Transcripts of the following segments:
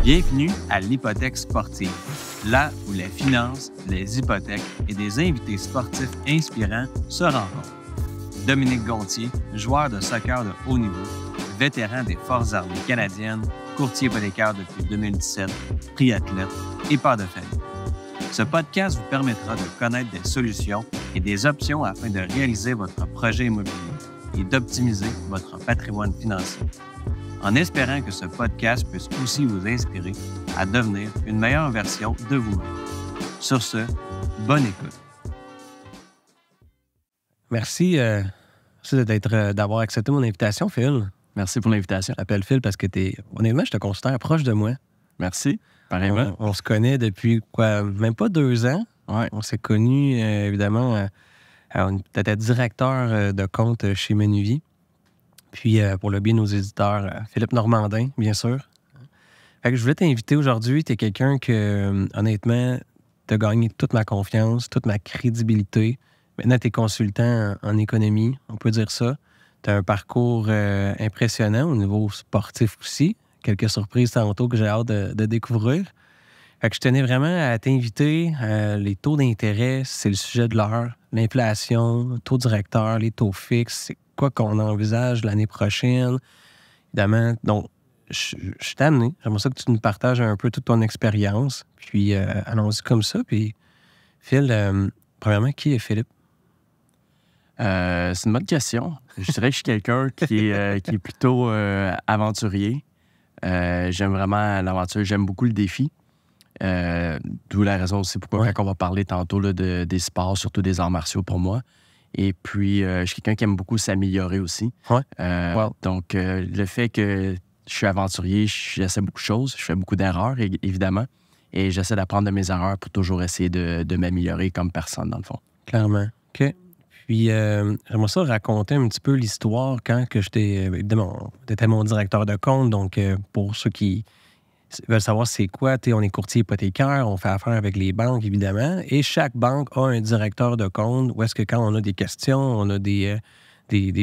Bienvenue à l'Hypothèque sportive, là où les finances, les hypothèques et des invités sportifs inspirants se rencontrent. Dominique Gontier, joueur de soccer de haut niveau, vétéran des Forces armées canadiennes, courtier hypothécaire depuis 2017, triathlète et père de famille. Ce podcast vous permettra de connaître des solutions et des options afin de réaliser votre projet immobilier et d'optimiser votre patrimoine financier. En espérant que ce podcast puisse aussi vous inspirer à devenir une meilleure version de vous-même. Sur ce, bonne écoute. Merci d'avoir accepté mon invitation, Phil. Merci pour l'invitation. Je t'appelle Phil parce que honnêtement, je te considère proche de moi. Merci, pareillement. On se connaît depuis, même pas 2 ans. Ouais. On s'est connus, évidemment, on était directeur de compte chez Menuvie. Puis, pour le bien de nos éditeurs, Philippe Normandin, bien sûr. Fait que je voulais t'inviter aujourd'hui. Tu es quelqu'un que, honnêtement, tu as gagné toute ma confiance, toute ma crédibilité. Maintenant, tu es consultant en économie, on peut dire ça. Tu as un parcours impressionnant au niveau sportif aussi. Quelques surprises tantôt que j'ai hâte de découvrir. Fait que je tenais vraiment à t'inviter. Les taux d'intérêt, c'est le sujet de l'heure. L'inflation, taux directeur, les taux fixes, c'est quoi qu'on envisage l'année prochaine. Évidemment, donc, je t'ai amené. J'aimerais ça que tu nous partages un peu toute ton expérience. Puis, allons-y comme ça. Puis, Phil, premièrement, qui est Philippe? C'est une bonne question. Je dirais que je suis quelqu'un qui est plutôt aventurier. J'aime vraiment l'aventure. J'aime beaucoup le défi. D'où la raison aussi pourquoi quand on va parler tantôt là, des sports, surtout des arts martiaux pour moi. Et puis, je suis quelqu'un qui aime beaucoup s'améliorer aussi. Donc, le fait que je suis aventurier, j'essaie beaucoup de choses. Je fais beaucoup d'erreurs, évidemment. Et j'essaie d'apprendre de mes erreurs pour toujours essayer de m'améliorer comme personne, dans le fond. Clairement. OK. Puis, j'aimerais ça raconter un petit peu l'histoire quand que j'étais... Évidemment, tu étais mon directeur de compte. Donc, pour ceux qui veulent savoir c'est quoi, on est courtier hypothécaire, on fait affaire avec les banques, évidemment, et chaque banque a un directeur de compte où est-ce que quand on a des questions, on a des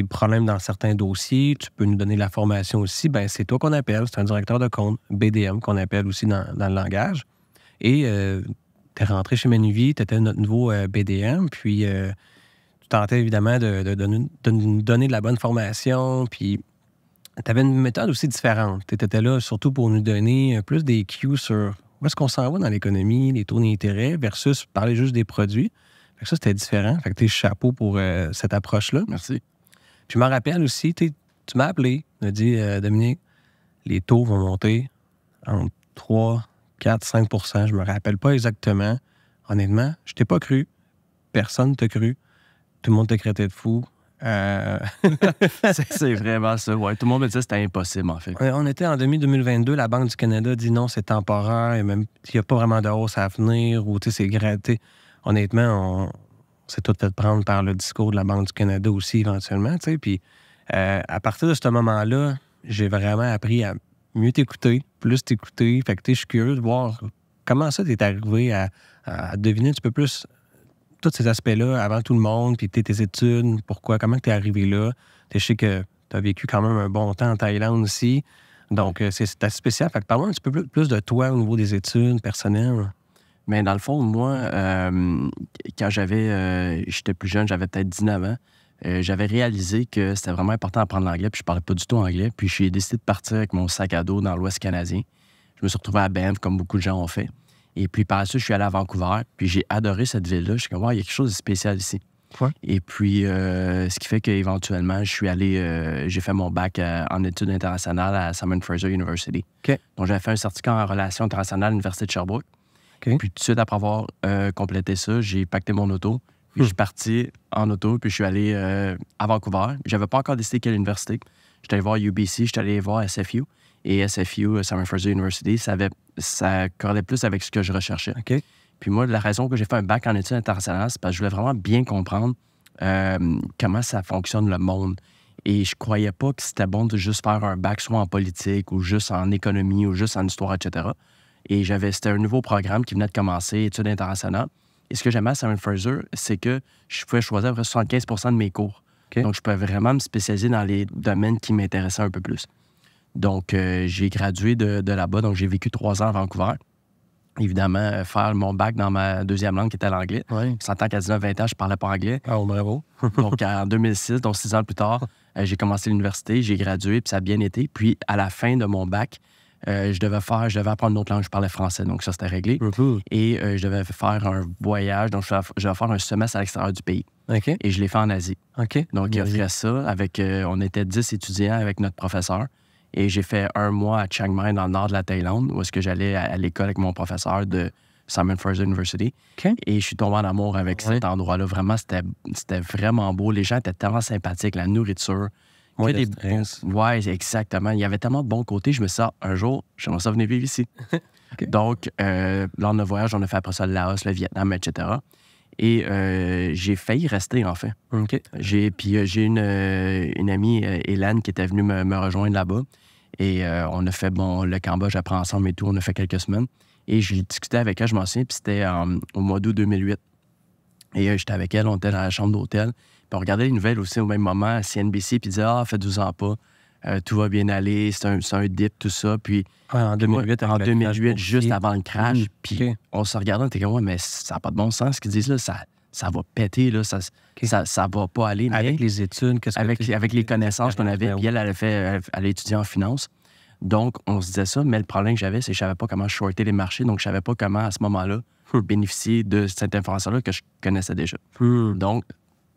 problèmes dans certains dossiers, tu peux nous donner la formation aussi, ben c'est toi qu'on appelle, c'est un directeur de compte, BDM qu'on appelle aussi dans le langage. Et tu es rentré chez Menuvie, tu étais notre nouveau BDM, puis tu tentais évidemment de nous donner de la bonne formation, puis tu avais une méthode aussi différente. Tu étais là surtout pour nous donner plus des cues sur où est-ce qu'on s'en va dans l'économie, les taux d'intérêt, versus parler juste des produits. Fait que ça, c'était différent. Fait que t'es chapeau pour cette approche-là. Merci. Puis je me rappelle aussi, tu m'as appelé, tu m'as dit, Dominique, les taux vont monter entre 3, 4, 5 %. Je me rappelle pas exactement. Honnêtement, je t'ai pas cru. Personne t'a cru. Tout le monde t'a traité de fou. C'est vraiment ça. Ouais, tout le monde me disait que c'était impossible, en fait. On était en 2022. La Banque du Canada dit non, c'est temporaire. Il n'y a pas vraiment de hausse à venir. Ou c'est gratté. Honnêtement, on s'est tout fait prendre par le discours de la Banque du Canada aussi, éventuellement. Puis à partir de ce moment-là, j'ai vraiment appris à mieux t'écouter, plus t'écouter. Fait que je suis curieux de voir comment ça t'es arrivé à deviner un petit peu plus tous ces aspects-là avant tout le monde, puis tes études, pourquoi, comment tu es arrivé là. Je sais que tu as vécu quand même un bon temps en Thaïlande aussi. Donc, c'est assez spécial. Fait que parle-moi un petit peu plus de toi au niveau des études personnelles. Mais dans le fond, moi, quand j'étais plus jeune, j'avais peut-être 19 ans, j'avais réalisé que c'était vraiment important d'apprendre l'anglais, puis je parlais pas du tout anglais. Puis j'ai décidé de partir avec mon sac à dos dans l'Ouest canadien. Je me suis retrouvé à Banff, comme beaucoup de gens ont fait. Et puis, par la suite, je suis allé à Vancouver, puis j'ai adoré cette ville-là. Je suis comme, wow, il y a quelque chose de spécial ici. Ouais. Et puis, ce qui fait qu'éventuellement, je suis allé, j'ai fait mon bac en études internationales à Simon Fraser University. Okay. Donc, j'avais fait un certificat en relations internationales à l'Université de Sherbrooke. Okay. Puis, tout de suite après avoir complété ça, j'ai pacté mon auto. Puis, je suis parti en auto, puis je suis allé à Vancouver. J'avais pas encore décidé quelle université. J'étais allé voir UBC, j'étais allé voir SFU. Et SFU, Simon Fraser University, ça corrélait plus avec ce que je recherchais. Okay. Puis moi, la raison que j'ai fait un bac en études internationales, c'est parce que je voulais vraiment bien comprendre comment ça fonctionne le monde. Et je croyais pas que c'était bon de juste faire un bac soit en politique ou juste en économie ou juste en histoire, etc. Et c'était un nouveau programme qui venait de commencer, études internationales. Et ce que j'aimais à Simon Fraser, c'est que je pouvais choisir à peu près 75 % de mes cours. Okay. Donc, je pouvais vraiment me spécialiser dans les domaines qui m'intéressaient un peu plus. Donc, j'ai gradué de là-bas. Donc, j'ai vécu 3 ans à Vancouver. Évidemment, faire mon bac dans ma deuxième langue qui était l'anglais. Oui. On s'entend qu'à 19-20 ans, je ne parlais pas anglais. Ah, bravo. Donc, en 2006, donc 6 ans plus tard, j'ai commencé l'université, j'ai gradué, puis ça a bien été. Puis, à la fin de mon bac, je devais apprendre une autre langue. Je parlais français, donc ça, c'était réglé. Et je devais faire un voyage, donc je devais faire un semestre à l'extérieur du pays. OK. Et je l'ai fait en Asie. OK. Donc, il a fait ça avec... on était 10 étudiants avec notre professeur. Et j'ai fait 1 mois à Chiang Mai, dans le nord de la Thaïlande, où est-ce que j'allais à l'école avec mon professeur de Simon Fraser University. OK. Et je suis tombé en amour avec cet endroit-là. Vraiment, c'était vraiment beau. Les gens étaient tellement sympathiques, la nourriture. Moins que de des stress. Ouais, exactement. Il y avait tellement de bons côtés. Je me suis dit, un jour, j'aimerais ça venir vivre ici. OK. Donc, lors de notre voyage, on a fait après ça le Laos, le Vietnam, etc. Et j'ai failli rester, en fait. OK. J'ai une amie, Hélène, qui était venue me rejoindre là-bas. Et on a fait, le Cambodge après ensemble et tout. On a fait quelques semaines. Et je discutais avec elle, je m'en souviens, puis c'était au mois d'août 2008. Et j'étais avec elle, on était dans la chambre d'hôtel. Puis on regardait les nouvelles aussi au même moment à CNBC, puis disait, fait 12 ans pas, tout va bien aller, c'est un dip, tout ça. Puis Ouais, en 2008, en avec le crash 2008, juste boursier. avant le crash, puis OK. on se regardait, on était comme, ouais, mais ça n'a pas de bon sens ce qu'ils disent là, ça va péter, là, ça va pas aller. Mais Avec les études, qu'est-ce que avec les connaissances qu'on avait, puis elle a étudié en finance. Donc, on se disait ça, mais le problème que j'avais, c'est que je savais pas comment shorter les marchés, donc je savais pas comment, à ce moment-là, bénéficier de cette information-là que je connaissais déjà. Donc,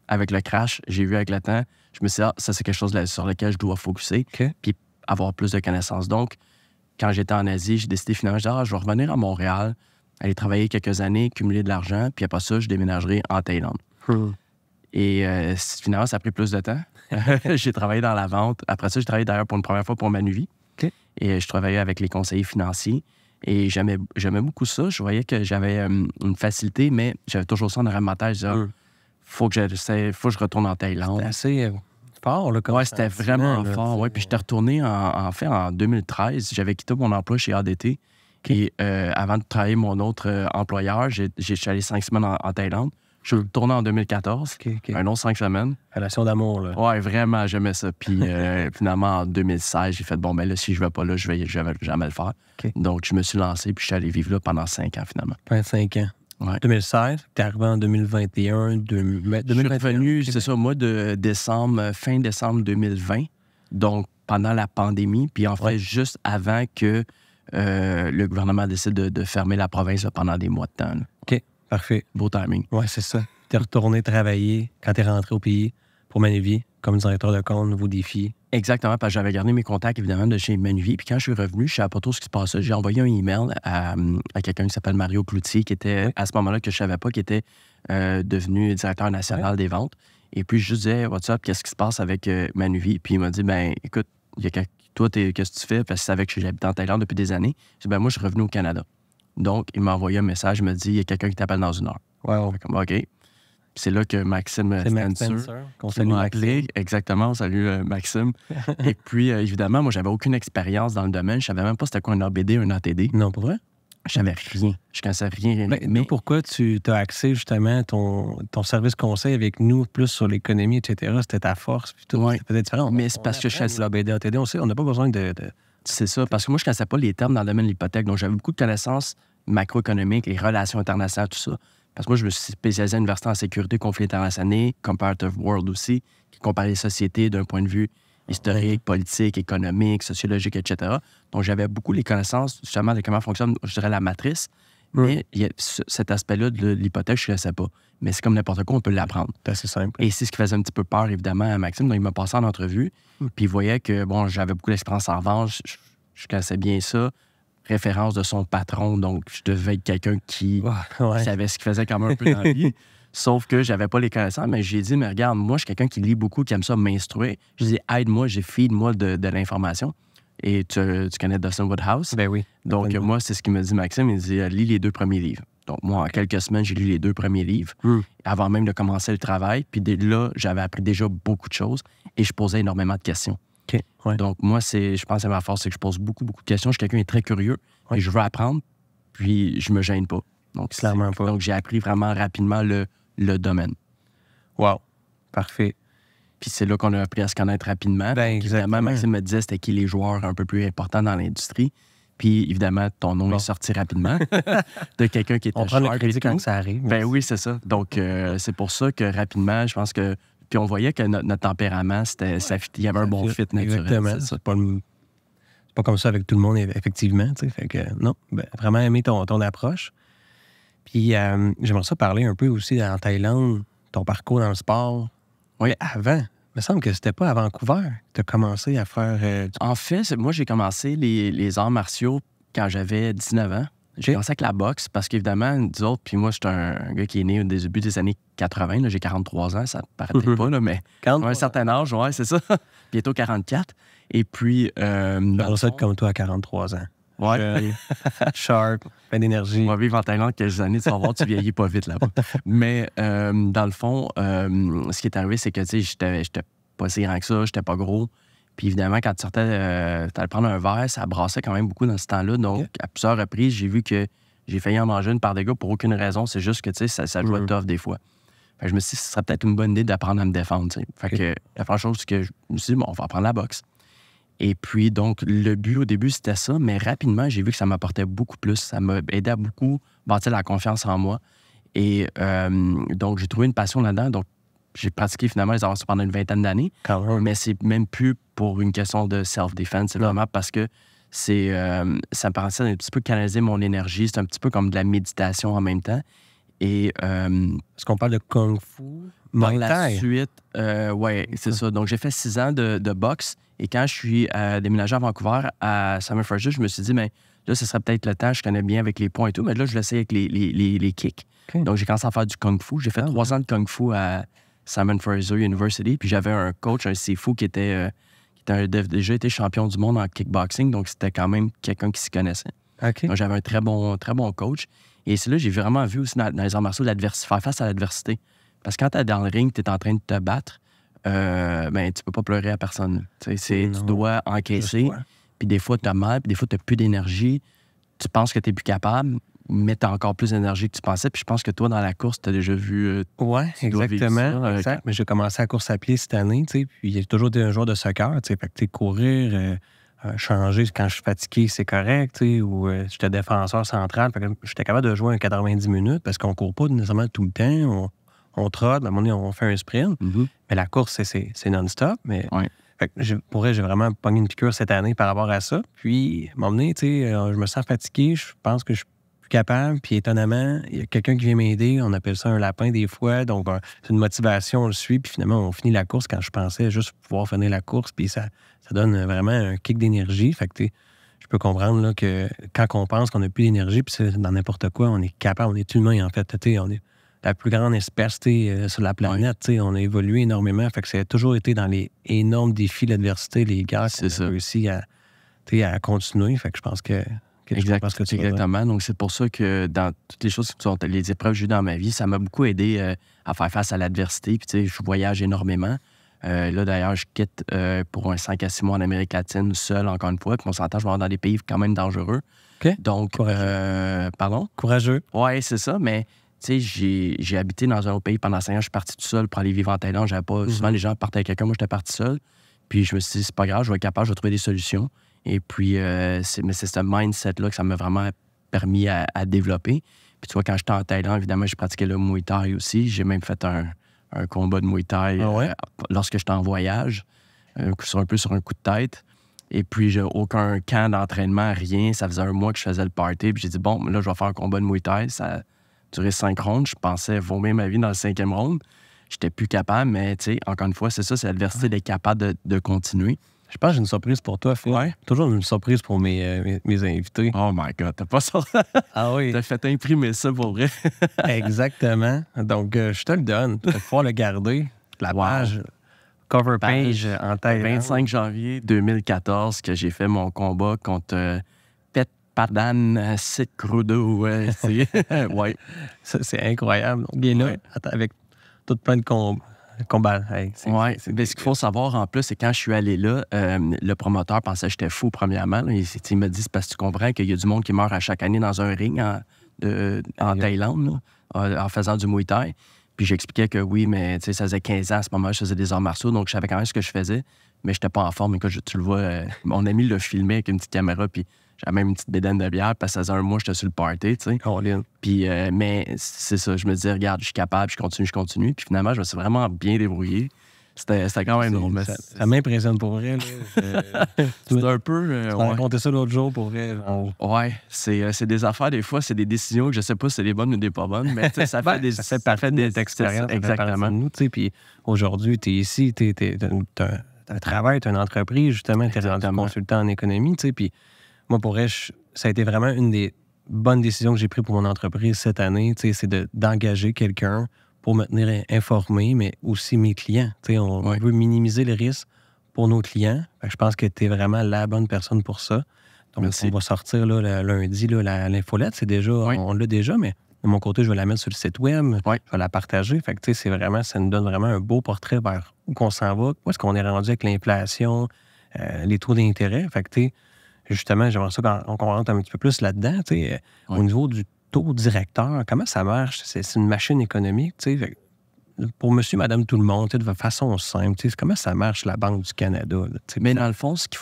avec le crash, j'ai vu avec le temps, je me suis dit, ça, c'est quelque chose sur lequel je dois focusser, OK. puis avoir plus de connaissances. Donc, quand j'étais en Asie, j'ai décidé finalement, je vais revenir à Montréal, aller travailler quelques années, cumuler de l'argent, puis après ça, je déménagerai en Thaïlande. Et finalement, ça a pris plus de temps. J'ai travaillé dans la vente. Après ça, j'ai travaillé d'ailleurs pour une première fois pour Manuvie. OK. Et je travaillais avec les conseillers financiers. Et j'aimais beaucoup ça. Je voyais que j'avais une facilité, mais j'avais toujours ça en arrière de ma tête. Je disais, faut que je retourne en Thaïlande. C'était assez fort, là, comme Ouais, c'était vraiment là, fort. Ouais. Puis j'étais retourné, en fait, en 2013. J'avais quitté mon emploi chez ADT. Et avant de travailler mon autre employeur, je suis allé 5 semaines en Thaïlande. Je suis retourné en 2014. OK. Un autre 5 semaines. Relation d'amour, là. Ouais, vraiment, j'aimais ça. Puis finalement, en 2016, j'ai fait, là, si je vais pas là, je vais jamais le faire. OK. Donc, je me suis lancé, puis je suis allé vivre là pendant 5 ans, finalement. 25 ans. Ouais. 2016, t'es arrivé en 2021, 2021. Je suis revenu, c'est ça, mois de décembre, fin décembre 2020. Donc, pendant la pandémie, puis en fait, juste avant que le gouvernement décide de fermer la province là, pendant des mois de temps. Là. OK, parfait. Beau timing. Ouais, c'est ça. T'es retourné travailler quand t'es rentré au pays pour Manuvie, comme directeur de compte, nouveaux défis. Exactement, parce que j'avais gardé mes contacts, évidemment, de chez Manuvie. Puis quand je suis revenu, je ne savais pas trop ce qui se passait. J'ai envoyé un email à quelqu'un qui s'appelle Mario Cloutier, qui était, à ce moment-là, que je ne savais pas, qui était devenu directeur national des ventes. Et puis, je lui disais, what's up, qu'est-ce qui se passe avec Manuvie? Puis il m'a dit, écoute, toi, qu'est-ce que tu fais? Parce qu'il savait que j'habitais en Thaïlande depuis des années. Je dis, moi, je suis revenu au Canada. Donc, il m'a envoyé un message, il m'a dit, il y a quelqu'un qui t'appelle dans 1 heure. Wow. Comme, OK. C'est là que Maxime Spencer, qu'on qui salue m'a appelé. Maxime. Exactement, salut Maxime. Et puis, évidemment, moi, j'avais aucune expérience dans le domaine. Je savais même pas c'était quoi un ABD, un ATD. Non, pour vrai? Je savais rien. Je connaissais rien. Mais pourquoi tu as axé justement ton service conseil avec nous plus sur l'économie, etc.? C'était ta force. Puis tout. Ouais. C'était peut-être différent. Mais c'est parce que je sais la BD, ATD, on n'a pas besoin de... C'est ça, parce que moi, je ne connaissais pas les termes dans le domaine de l'hypothèque. Donc, j'avais beaucoup de connaissances macroéconomiques, les relations internationales, tout ça. Parce que moi, je me suis spécialisé à l'université en sécurité, conflits internationaux, comparative world aussi, qui compare les sociétés d'un point de vue historique, politique, économique, sociologique, etc. Donc, j'avais beaucoup les connaissances, justement, de comment fonctionne, je dirais, la matrice. Mais il y a cet aspect-là de l'hypothèque, je ne connaissais pas. Mais c'est comme n'importe quoi, on peut l'apprendre. C'est assez simple. Et c'est ce qui faisait un petit peu peur, évidemment, à Maxime. Donc, il m'a passé en entrevue. Puis, il voyait que, j'avais beaucoup d'expérience en vente. Je connaissais bien ça. Référence de son patron. Donc, je devais être quelqu'un qui savait ce qu'il faisait quand même un peu dans la vie. Sauf que j'avais pas les connaissances. Mais j'ai dit, mais regarde, moi, je suis quelqu'un qui lit beaucoup, qui aime ça m'instruire. Je dis, aide-moi, feed-moi de l'information. Et tu connais Dustin Woodhouse? Ben oui. Donc, moi, c'est ce qu'il me dit, Maxime. Il dit, lis les 2 premiers livres. Donc, moi, en quelques semaines, j'ai lu les 2 premiers livres avant même de commencer le travail. Puis là, j'avais appris déjà beaucoup de choses et je posais énormément de questions. OK. Ouais. Donc, moi, je pense que ma force, c'est que je pose beaucoup, beaucoup de questions. Je suis quelqu'un qui est très curieux et je veux apprendre, puis je me gêne pas. Donc, clairement pas. Donc, j'ai appris vraiment rapidement le domaine. Wow. Parfait. Puis c'est là qu'on a appris à se connaître rapidement. Ben, Puis, évidemment, exactement. Maxime me disait c'était qui les joueurs un peu plus importants dans l'industrie. Puis évidemment, ton nom est sorti rapidement de quelqu'un qui était On prend le sharp et crédit tout. quand ça arrive. Ben oui, c'est ça. Donc, c'est pour ça que rapidement, je pense que... Puis on voyait que notre tempérament, il y avait un bon fit naturel. Exactement. C'est ça. C'est pas comme ça avec tout le monde, effectivement. Tu sais. Fait que non, vraiment aimé ton approche. Puis j'aimerais ça parler un peu aussi en Thaïlande, ton parcours dans le sport. Oui. Avant, il me semble que c'était pas à Vancouver que tu as commencé à faire En fait, moi, j'ai commencé les arts martiaux quand j'avais 19 ans. J'ai commencé avec la boxe parce qu'évidemment, nous autres, puis moi, je suis un gars qui est né au début des années 80. Là, j'ai 43 ans, ça ne paraît pas, là, mais à un certain âge, ouais, c'est ça. Bientôt 44. Et puis... Parle ça comme toi à 43 ans. Ouais. Jeune, sharp, plein d'énergie. On va vivre en Thaïlande quelques années, tu vas voir, tu vieillis pas vite là-bas. Mais dans le fond, ce qui est arrivé, c'est que, tu sais, j'étais pas si grand que ça, j'étais pas gros. Puis évidemment, quand tu sortais, t'allais prendre un verre, ça brassait quand même beaucoup dans ce temps-là. Donc, à plusieurs reprises, j'ai vu que j'ai failli en manger une par des gars pour aucune raison. C'est juste que, tu sais, ça jouait tough des fois. Fait que je me suis dit, ce serait peut-être une bonne idée d'apprendre à me défendre, tu sais. Fait que la première chose, c'est que je me suis dit, bon, on va apprendre la boxe. Et puis, donc, le but au début, c'était ça, mais rapidement, j'ai vu que ça m'apportait beaucoup plus. Ça m'a aidé à beaucoup bâtir la confiance en moi. Et donc, j'ai trouvé une passion là-dedans. Donc, j'ai pratiqué finalement les arts martiaux pendant une vingtaine d'années. Mais c'est même plus pour une question de self-defense. C'est vraiment parce que ça me permettait d'un petit peu canaliser mon énergie. C'est un petit peu comme de la méditation en même temps. Et Est-ce qu'on parle de Kung Fu? par la suite, oui, c'est ça. Donc, j'ai fait 6 ans de boxe. Et quand je suis déménagé à Vancouver, à Simon Fraser, je me suis dit, mais là, ce serait peut-être le temps. Je connais bien avec les points et tout. Mais là, je l'essaye avec les kicks. Okay. Donc, j'ai commencé à faire du Kung Fu. J'ai fait 3 ans de Kung Fu à Simon Fraser University. Puis j'avais un coach, un Sifu, qui a déjà été champion du monde en kickboxing. Donc, c'était quand même quelqu'un qui s'y connaissait. Okay. Donc, j'avais un très bon coach. Et c'est là que j'ai vraiment vu aussi dans les arts martiaux faire face à l'adversité. Parce que quand tu es dans le ring, tu es en train de te battre, ben, tu peux pas pleurer à personne. Tu dois encaisser. Puis des fois, tu as mal, puis des fois, tu n'as plus d'énergie. Tu penses que tu n'es plus capable, mais tu as encore plus d'énergie que tu pensais. Puis je pense que toi, dans la course, tu as déjà vu. Oui, exactement. Exact. Mais j'ai commencé à course à pied cette année, tu sais, puis j'ai toujours été un joueur de soccer, tu sais, fait que courir, changer quand je suis fatigué, c'est correct, tu sais, ou j'étais défenseur central, fait que j'étais capable de jouer un 90 minutes parce qu'on court pas nécessairement tout le temps, on trotte, à un moment donné, on fait un sprint, mais la course, c'est non-stop, mais... Ouais. Fait que pour vrai, j'ai vraiment pogné une piqûre cette année par rapport à ça. Puis, à un moment donné, tu sais, je me sens fatigué, je pense que je suis plus capable. Puis, étonnamment, il y a quelqu'un qui vient m'aider. On appelle ça un lapin des fois. Donc, c'est une motivation, on le suit. Puis, finalement, on finit la course quand je pensais juste pouvoir finir la course. Puis, ça donne vraiment un kick d'énergie. Fait que, je peux comprendre là, que quand on pense qu'on n'a plus d'énergie, puis c'est dans n'importe quoi, on est capable, on est humain, en fait. On est la plus grande espèce sur la planète. On a évolué énormément. Fait que ça a toujours été dans les énormes défis, l'adversité, les gars qui ont réussi à continuer. Fait que je pense que exactement. Donc, c'est pour ça que dans toutes les choses qui sont les épreuves que j'ai eues dans ma vie, ça m'a beaucoup aidé à faire face à l'adversité. Puis, je voyage énormément. Là, d'ailleurs, je quitte pour un 5 à 6 mois en Amérique latine, seul, encore une fois. Puis, on s'entend, je vais avoir dans des pays quand même dangereux. Okay. Donc, pardon? Courageux. Oui, c'est ça, mais... Tu sais, j'ai habité dans un autre pays pendant 5 ans. Je suis parti tout seul pour aller vivre en Thaïlande. J'avais pas... Souvent, les gens partaient avec quelqu'un. Moi, j'étais parti seul. Puis je me suis dit, c'est pas grave, je vais être capable, je vais trouver des solutions. Et puis, c'est ce mindset-là que ça m'a vraiment permis à développer. Puis tu vois, quand j'étais en Thaïlande, évidemment, j'ai pratiqué le Muay Thai aussi. J'ai même fait un combat de Muay Thai lorsque j'étais en voyage, un peu sur un coup de tête. Et puis, j'ai aucun camp d'entraînement, rien. Ça faisait 1 mois que je faisais le party. Puis j'ai dit, bon, là, je vais faire un combat de Muay Thai. Ça duré 5 rounds. Je pensais vomir ma vie dans le 5e round. J'étais plus capable, mais tu sais, encore une fois, c'est ça, c'est l'adversité d'être capable de continuer. Je pense que j'ai une surprise pour toi, Phil. Ouais. Toujours une surprise pour mes invités. Oh my God, t'as pas ça? Ah oui. T'as fait imprimer ça pour vrai. Exactement. Donc, je te le donne. Tu vas pouvoir le garder. La page, cover page en Thaïlande. 25 janvier 2014 que j'ai fait mon combat contre... Padan Sikrudo, ouais. C'est incroyable. Il est là, avec tout plein de combats. Hey, mais ce qu'il faut savoir en plus, c'est quand je suis allé là, le promoteur pensait que j'étais fou, premièrement. Là. Il m'a dit, c'est parce que tu comprends qu'il y a du monde qui meurt à chaque année dans un ring en Thaïlande, là, en faisant du Muay Thai. Puis j'expliquais que oui, mais tu sais, ça faisait 15 ans à ce moment-là, je faisais des arts martiaux, donc je savais quand même ce que je faisais, mais je n'étais pas en forme. Écoute, tu le vois, mon ami l'a filmé avec une petite caméra, puis j'avais même une petite bédaine de bière, parce que ça faisait un mois que j'étais sur le party, tu sais. Puis, mais c'est ça, je me disais, regarde, je suis capable, je continue. Puis finalement, je me suis vraiment bien débrouillé. C'était quand même drôle. Mais ça m'impressionne pour vrai. C'est un peu... tu m'as raconté ça l'autre jour pour vrai. Ouais, c'est des affaires, des fois, c'est des décisions que je sais pas si c'est des bonnes ou des pas bonnes, mais ça fait des... Ça fait partie de notre expérience. Exactement. Nous, tu sais, puis aujourd'hui, tu es ici, tu as un travail, tu as une entreprise, justement, tu es rendu consultant en économie, tu sais, puis moi, pour vrai, ça a été vraiment une des bonnes décisions que j'ai prises pour mon entreprise cette année, tu sais, c'est d'engager quelqu'un pour me tenir informé, mais aussi mes clients. On veut minimiser les risques pour nos clients. Je pense que tu es vraiment la bonne personne pour ça. Donc, on va sortir là, lundi l'infolette. C'est déjà, on l'a déjà, mais de mon côté, je vais la mettre sur le site web. Je vais la partager. Fait que, ça nous donne vraiment un beau portrait vers où qu'on s'en va, où est-ce qu'on est rendu avec l'inflation, les taux d'intérêt. Fait que, justement, j'aimerais ça qu'on rentre un petit peu plus là-dedans. Au niveau du taux directeur, comment ça marche? C'est une machine économique, tu sais. Pour monsieur, madame, tout le monde, de façon simple, comment ça marche, la Banque du Canada? Là, mais dans le fond, ce qu'il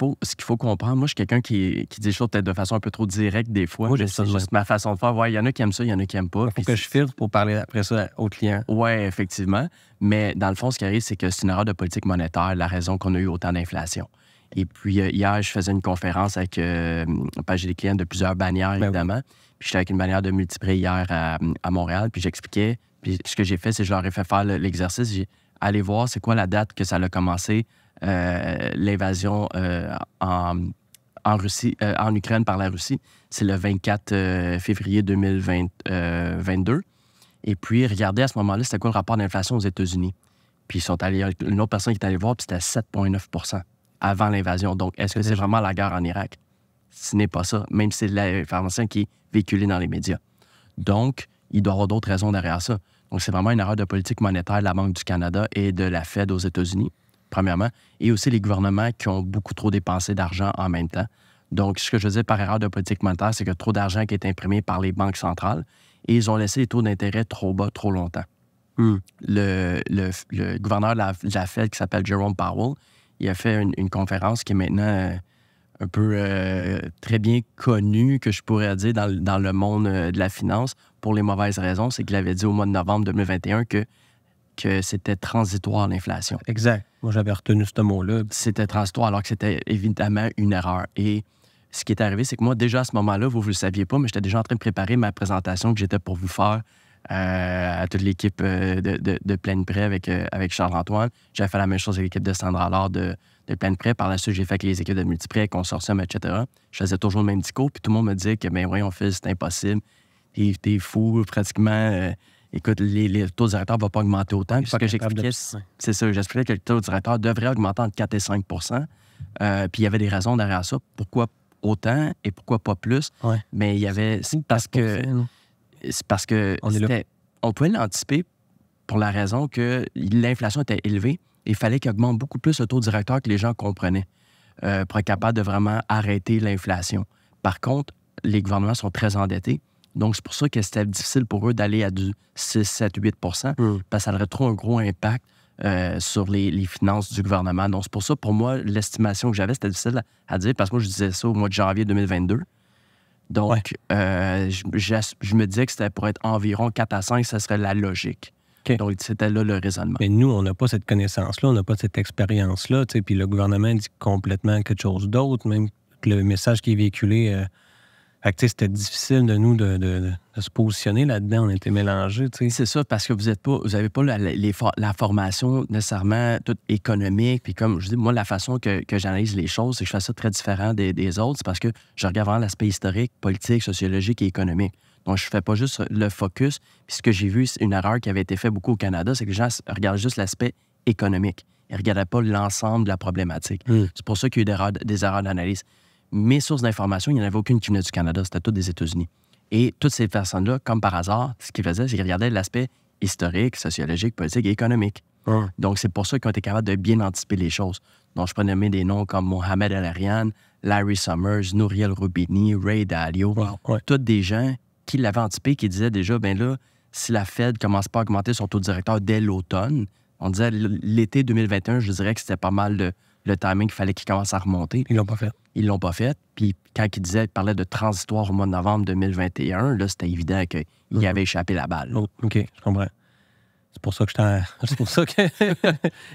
faut comprendre, moi, je suis quelqu'un qui dit les choses peut-être de façon un peu trop directe des fois. Moi, c'est juste ma façon de faire. Ouais, il y en a qui aiment ça, il y en a qui n'aiment pas. Il faut que je filtre pour parler après ça aux clients. Oui, effectivement. Mais dans le fond, ce qui arrive, c'est que c'est une erreur de politique monétaire, la raison qu'on a eu autant d'inflation. Et puis, hier, je faisais une conférence avec j'ai des clients de plusieurs bannières, évidemment. Puis, j'étais avec une bannière de Multiprès hier à Montréal, puis j'expliquais. Puis, ce que j'ai fait, c'est que je leur ai fait faire l'exercice. J'ai allé voir c'est quoi la date que ça a commencé, l'invasion en Russie, en Ukraine par la Russie. C'est le 24 février 2022. Et puis, regardez à ce moment-là, c'était quoi le rapport d'inflation aux États-Unis. Puis, ils sont allés, une autre personne qui est allée voir, puis c'était 7,9 % avant l'invasion. Donc, est-ce que c'est vraiment la guerre en Irak? Ce n'est pas ça, même si c'est l'information qui est véhiculée dans les médias. Donc, il doit y avoir d'autres raisons derrière ça. Donc, c'est vraiment une erreur de politique monétaire de la Banque du Canada et de la Fed aux États-Unis, premièrement, et aussi les gouvernements qui ont beaucoup trop dépensé d'argent en même temps. Donc, ce que je veux dire par erreur de politique monétaire, c'est que trop d'argent qui est imprimé par les banques centrales et ils ont laissé les taux d'intérêt trop bas trop longtemps. Le gouverneur de la Fed, qui s'appelle Jerome Powell, il a fait une conférence qui est maintenant un peu très bien connue, que je pourrais dire, dans le monde de la finance, pour les mauvaises raisons. C'est qu'il avait dit au mois de novembre 2021 que c'était transitoire, l'inflation. Exact. Moi, j'avais retenu ce mot-là. C'était transitoire, alors que c'était évidemment une erreur. Et ce qui est arrivé, c'est que moi, déjà à ce moment-là, vous ne le saviez pas, mais j'étais déjà en train de préparer ma présentation que j'étais pour vous faire à toute l'équipe de Plein Prêt avec Charles-Antoine. J'avais fait la même chose avec l'équipe de Sandra Allard de Plein Prêt. Par la suite, j'ai fait avec les équipes de Multiprêt, Consortium, etc. Je faisais toujours le même discours, puis tout le monde me disait que, ben oui, on fait, c'est impossible. T'es fou, pratiquement. Écoute, les taux directeurs ne vont pas augmenter autant. Puis ce que j'expliquais, c'est ça. J'expliquais que le taux directeur devrait augmenter entre 4 et 5 %. Puis il y avait des raisons derrière ça. Pourquoi autant et pourquoi pas plus? Ouais. Mais il y avait... C'est parce que on pouvait l'anticiper pour la raison que l'inflation était élevée et il fallait qu'il augmente beaucoup plus le taux directeur que les gens comprenaient pour être capable de vraiment arrêter l'inflation. Par contre, les gouvernements sont très endettés. Donc, c'est pour ça que c'était difficile pour eux d'aller à du 6, 7, 8 % parce que ça aurait trop un gros impact sur les finances du gouvernement. Donc, c'est pour ça, pour moi, l'estimation que j'avais, c'était difficile à dire parce que moi, je disais ça au mois de janvier 2022. Donc, je me disais que c'était pour être environ 4 à 5, ça serait la logique. Okay. Donc, c'était là le raisonnement. Mais nous, on n'a pas cette connaissance-là, on n'a pas cette expérience-là. Puis le gouvernement dit complètement quelque chose d'autre, même que le message qui est véhiculé... Fait que, c'était difficile de nous de se positionner là-dedans. On était mélangés. C'est ça, parce que vous n'avez pas la formation nécessairement toute économique. Puis comme je dis, moi, la façon que j'analyse les choses, c'est que je fais ça très différent des autres. C'est parce que je regarde vraiment l'aspect historique, politique, sociologique et économique. Donc, je ne fais pas juste le focus. Puis ce que j'ai vu, c'est une erreur qui avait été faite beaucoup au Canada, c'est que les gens regardent juste l'aspect économique. Ils ne regardaient pas l'ensemble de la problématique. C'est pour ça qu'il y a eu des erreurs d'analyse. Mes sources d'information, il n'y en avait aucune qui venait du Canada, c'était toutes des États-Unis. Et toutes ces personnes-là, comme par hasard, ce qu'ils faisaient, c'est qu'ils regardaient l'aspect historique, sociologique, politique et économique. Donc, c'est pour ça qu'ils ont été capables de bien anticiper les choses. Donc, je peux nommer des noms comme Mohamed El-Arian, Larry Summers, Nouriel Roubini, Ray Dalio, toutes des gens qui l'avaient anticipé, qui disaient déjà, ben là, si la Fed ne commence pas à augmenter son taux directeur dès l'automne, on disait l'été 2021, je dirais que c'était pas mal le timing qu'il fallait qu'il commence à remonter. Ils l'ont pas fait. Ils l'ont pas fait. Puis quand il parlait de transitoire au mois de novembre 2021, là, c'était évident qu'il avait échappé la balle. Oh, OK, je comprends. C'est pour ça que c'est pour ça que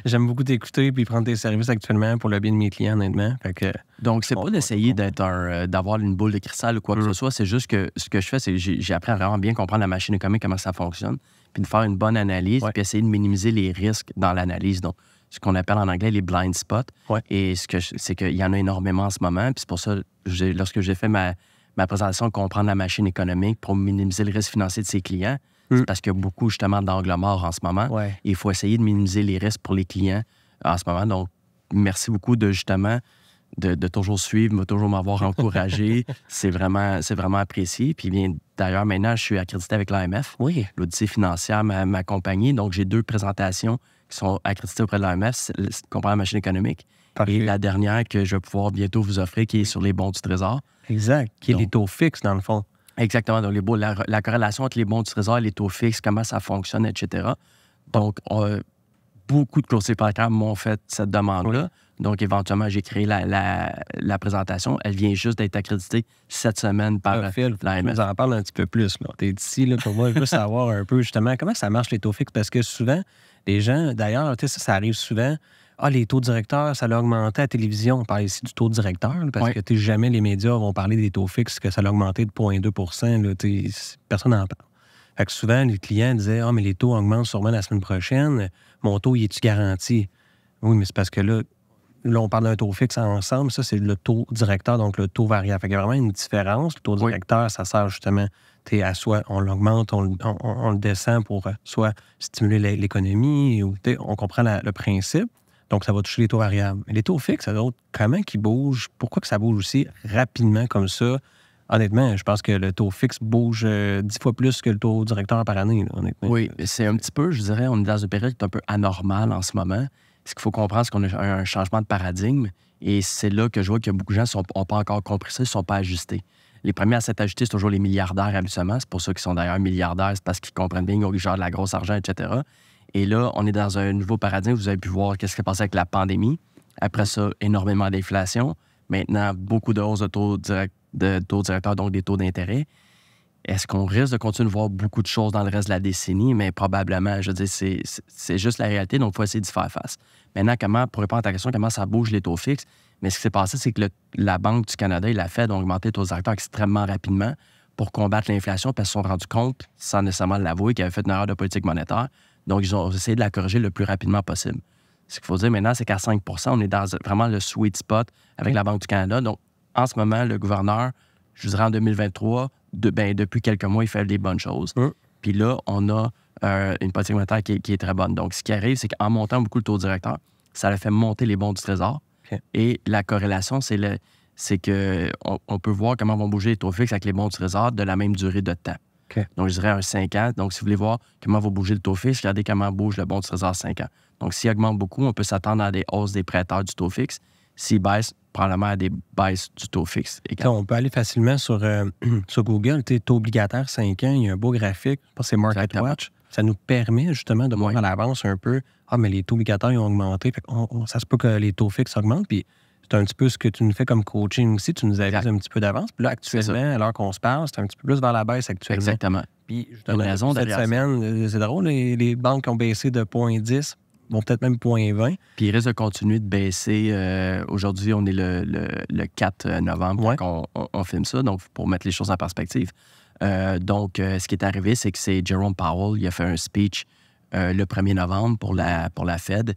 j'aime beaucoup t'écouter puis prendre tes services actuellement pour le bien de mes clients, honnêtement. Fait que, donc, c'est pas d'essayer d'avoir une boule de cristal ou quoi que ce soit. C'est juste que ce que je fais, c'est que j'ai appris à vraiment bien comprendre la machine économique, comment ça fonctionne, puis de faire une bonne analyse, puis essayer de minimiser les risques dans l'analyse. Donc, ce qu'on appelle en anglais les blind spots. Et c'est qu'il y en a énormément en ce moment. Puis c'est pour ça, lorsque j'ai fait ma présentation, comprendre la machine économique pour minimiser le risque financier de ses clients, c'est parce qu'il y a beaucoup, justement, d'angles morts en ce moment. Et il faut essayer de minimiser les risques pour les clients en ce moment. Donc, merci beaucoup justement, de toujours suivre, de toujours m'avoir encouragé. C'est vraiment apprécié. Puis bien, d'ailleurs, maintenant, je suis accrédité avec l'AMF. L'Odyssée financière, ma compagnie. Donc, j'ai 2 présentations qui sont accréditées auprès de l'AMF, comparant à la machine économique. Et la dernière que je vais pouvoir bientôt vous offrir, qui est sur les bons du Trésor. Exact. Qui est les taux fixes, dans le fond. Exactement. Donc, la corrélation entre les bons du Trésor et les taux fixes, comment ça fonctionne, etc. Donc, beaucoup de courtiers hypothécaires m'ont fait cette demande-là. Donc, éventuellement, j'ai créé la présentation. Elle vient juste d'être accréditée cette semaine par Phil, l'AMF. nous en parle un petit peu plus. Tu es ici là, pour moi, je veux savoir un peu justement comment ça marche les taux fixes. Parce que souvent, les gens, d'ailleurs, ça arrive souvent. Les taux directeurs, ça l'a augmenté à la télévision. On parle ici du taux directeur, là, parce que jamais les médias vont parler des taux fixes, que ça l'a augmenté de 0,2 %. Personne n'en parle. Fait que souvent, les clients disaient mais les taux augmentent sûrement la semaine prochaine. Mon taux, il est-tu garanti? Oui, mais c'est parce que là, on parle d'un taux fixe ensemble. Ça, c'est le taux directeur, donc le taux variable. Fait qu'il y a vraiment une différence. Le taux directeur, ça sert justement à soit on l'augmente, on le descend pour soit stimuler l'économie. On comprend le principe. Donc, ça va toucher les taux variables. Mais les taux fixes, comment qu'ils bougent? Pourquoi que ça bouge aussi rapidement comme ça? Honnêtement, je pense que le taux fixe bouge 10 fois plus que le taux directeur par année, là, honnêtement. Oui, c'est un petit peu, je dirais, on est dans une période qui est un peu anormale en ce moment. Ce qu'il faut comprendre, c'est qu'on a un changement de paradigme. Et c'est là que je vois que beaucoup de gens n'ont pas encore compris ça, ils ne sont pas ajustés. Les premiers à s'être ajustés, c'est toujours les milliardaires, habituellement. C'est pour ceux qui sont d'ailleurs milliardaires, c'est parce qu'ils comprennent bien qu'ils gèrent de la grosse argent, etc. Et là, on est dans un nouveau paradigme. Vous avez pu voir qu'est-ce qui s'est passé avec la pandémie. Après ça, énormément d'inflation. Maintenant, beaucoup de hausses de taux directeurs, donc des taux d'intérêt. Est-ce qu'on risque de continuer de voir beaucoup de choses dans le reste de la décennie? Mais probablement, je veux dire, c'est juste la réalité, donc il faut essayer d'y faire face. Maintenant, pour répondre à ta question, comment ça bouge les taux fixes? Mais ce qui s'est passé, c'est que la Banque du Canada et la Fed ont augmenté les taux directeurs extrêmement rapidement pour combattre l'inflation parce qu'ils se sont rendus compte, sans nécessairement l'avouer, qu'ils avaient fait une erreur de politique monétaire. Donc, ils ont essayé de la corriger le plus rapidement possible. Ce qu'il faut dire maintenant, c'est qu'à 5 % on est dans vraiment le sweet spot avec la Banque du Canada. Donc, en ce moment, le gouverneur, je dirais en 2023, depuis quelques mois, il fait des bonnes choses. Puis là, on a une politique monétaire qui est très bonne. Donc, ce qui arrive, c'est qu'en montant beaucoup le taux directeur, ça a fait monter les bons du Trésor. Et la corrélation, c'est qu'on peut voir comment vont bouger les taux fixes avec les bons du Trésor de la même durée de temps. Donc, je dirais un 5 ans. Donc, si vous voulez voir comment va bouger le taux fixe, regardez comment bouge le bon du Trésor 5 ans. Donc, s'il augmente beaucoup, on peut s'attendre à des hausses des prêteurs du taux fixe. S'il baisse, probablement à des baisses du taux fixe. On peut aller facilement sur Google, taux obligataire 5 ans, il y a un beau graphique, je pense que c'est MarketWatch. Ça nous permet justement de voir à l'avance un peu, mais les taux obligataires ils ont augmenté. Fait ça se peut que les taux fixes augmentent. Puis c'est un petit peu ce que tu nous fais comme coaching aussi. Tu nous avises un petit peu d'avance. Puis là, actuellement, à l'heure qu'on se parle, c'est un petit peu plus vers la baisse actuellement. Exactement. Puis justement, cette semaine, c'est drôle, les banques ont baissé de 0,10, vont peut-être même 0,20. Puis ils risquent de continuer de baisser. Aujourd'hui, on est le 4 novembre quand on filme ça, donc pour mettre les choses en perspective. Donc, ce qui est arrivé, c'est que c'est Jerome Powell, il a fait un speech le 1er novembre pour la Fed.